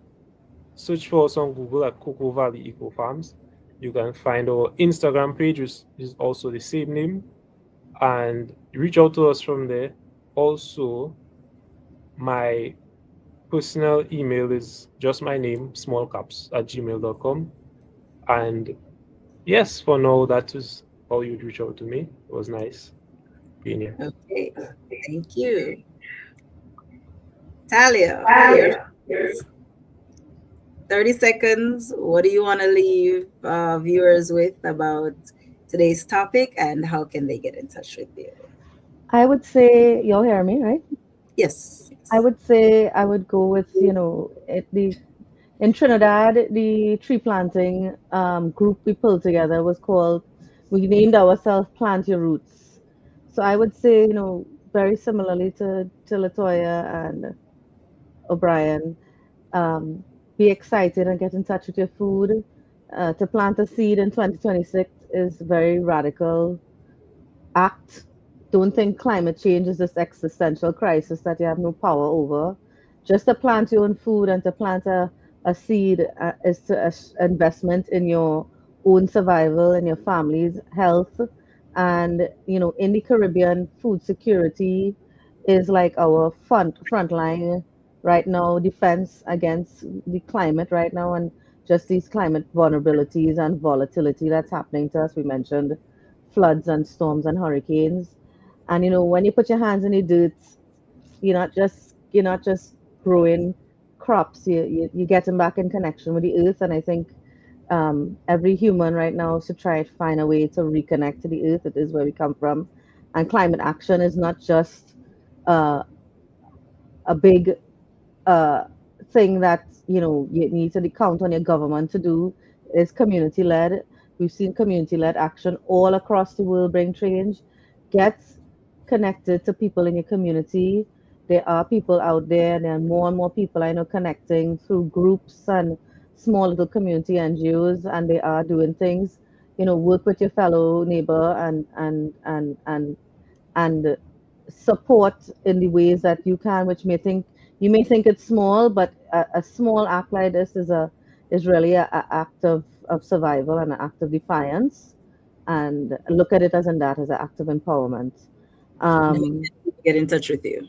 search for us on Google at Cocoa Valley Eco Farms. You can find our Instagram page, which is also the same name, and reach out to us from there. Also, my personal email is just my name, smallcaps@gmail.com. And yes, for now, that is how you'd reach out to me. It was nice being here. Okay. Thank you. Talia, your 30 seconds. What do you want to leave viewers with about today's topic, and how can they get in touch with you? I would say, you'll hear me, right? Yes. I would say I would go with, in Trinidad, the tree planting group we pulled together was called, we named ourselves Plant Your Roots. So I would say, very similarly to Latoya and O'Brien, be excited and get in touch with your food. To plant a seed in 2026 is very radical act. Don't think climate change is this existential crisis that you have no power over. Just to plant your own food and to plant a seed is to investment in your own survival and your family's health. And in the Caribbean, food security is like our front line right now, defense against the climate right now, and just these climate vulnerabilities and volatility that's happening to us. We mentioned floods and storms and hurricanes. And when you put your hands in the dirt, you're not just growing crops. You getting back in connection with the earth. And I think every human right now should try to find a way to reconnect to the earth. It is where we come from. And climate action is not just uh, a big thing that you need to count on your government to do. Is community led. We've seen community led action all across the world bring change. Get connected to people in your community. There are people out there. There are more and more people I know connecting through groups and small little community NGOs, and they are doing things. Work with your fellow neighbor and support in the ways that you can, which you may think it's small, but a small act like this is really a act of survival and an act of defiance, and look at it as an act of empowerment. Let me get in touch with you.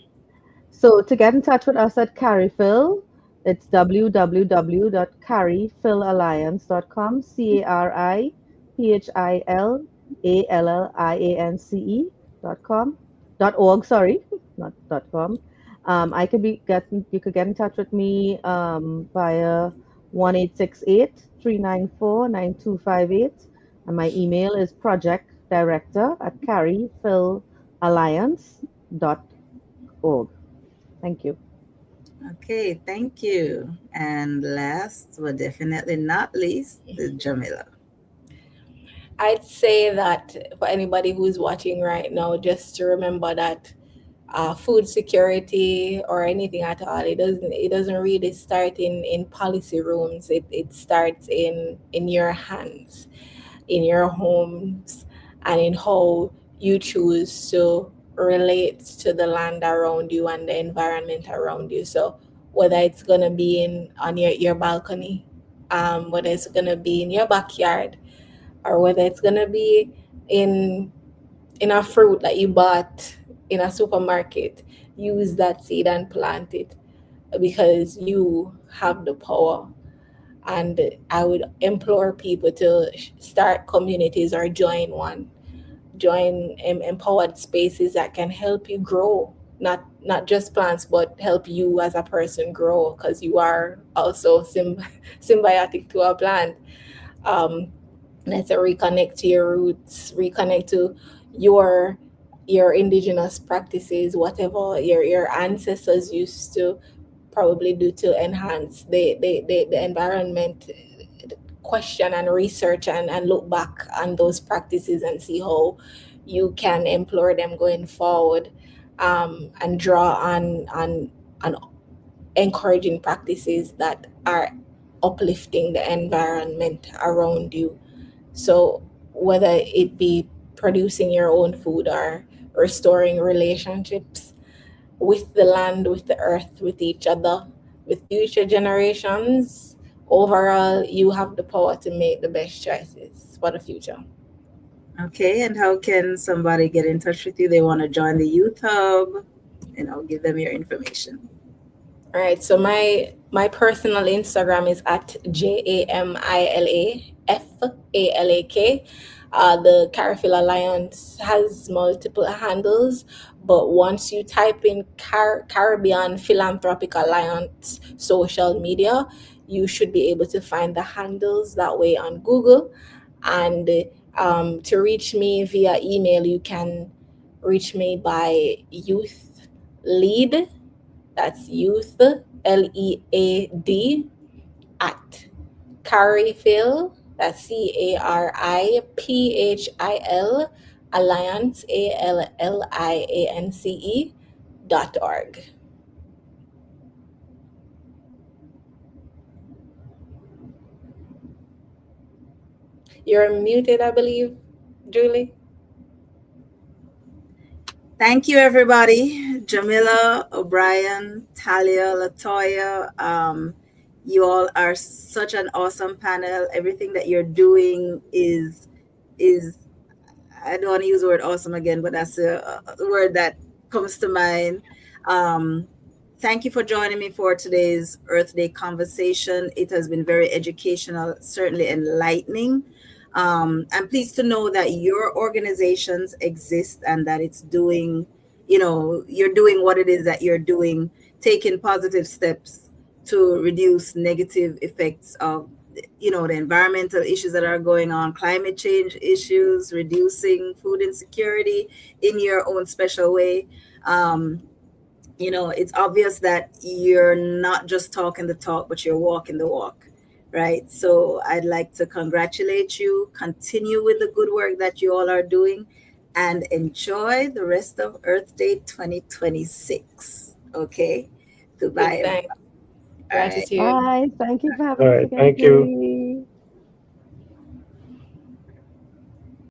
So to get in touch with us at Carryfill, It's www.cariphilalliance.com, CARIPHILALLIANCE.com, .org, sorry, not .com. You could get in touch with me via 1-868-394-9258, and my email is projectdirector@cariphilalliance.org. Thank you. Okay, thank you. And last but definitely not least, Jamila. I'd say that for anybody who's watching right now, just to remember that food security or anything at all, it doesn't really start in policy rooms. It starts in your hands, in your homes, and in how you choose to relate to the land around you and the environment around you. So whether it's gonna be in on your balcony, whether it's gonna be in your backyard, or whether it's gonna be in in a fruit that you bought in a supermarket, use that seed and plant it, because you have the power. And I would implore people to start communities or join one, join empowered spaces that can help you grow, not just plants, but help you as a person grow, because you are also symbiotic to a plant. um, let's reconnect to your roots, reconnect to your indigenous practices, whatever your ancestors used to probably do to enhance the environment. Question and research, and look back on those practices and see how you can employ them going forward, and draw on encouraging practices that are uplifting the environment around you. So whether it be producing your own food or restoring relationships with the land, with the earth, with each other, with future generations, overall, you have the power to make the best choices for the future. Okay, and how can somebody get in touch with you? They want to join the Youth Hub, and I'll give them your information. All right, so my personal Instagram is at JAMILAFALAK. The Carifil Alliance has multiple handles, but once you type in Caribbean Philanthropic Alliance social media, you should be able to find the handles that way on Google. And to reach me via email, you can reach me by youth lead, that's youth, LEAD, at Carifil, that's CARIPHIL, Alliance, ALLIANCE.org. You're muted, I believe, Julie. Thank you, everybody. Jamila, O'Brien, Talia, Latoya. You all are such an awesome panel. Everything that you're doing is I don't want to use the word awesome again, but that's a word that comes to mind. Um, Thank you for joining me for today's Earth Day conversation. It has been very educational, certainly enlightening. I'm pleased to know that your organizations exist and that it's doing, you're doing what it is that you're doing, taking positive steps to reduce negative effects of, the environmental issues that are going on, climate change issues, reducing food insecurity in your own special way. It's obvious that you're not just talking the talk, but you're walking the walk, right? So I'd like to congratulate you, continue with the good work that you all are doing, and enjoy the rest of Earth Day 2026. Okay? Goodbye, Big thanks. everybody. All right. Gratitude. Bye. Thank you for All having us right, again, thank you. Julie.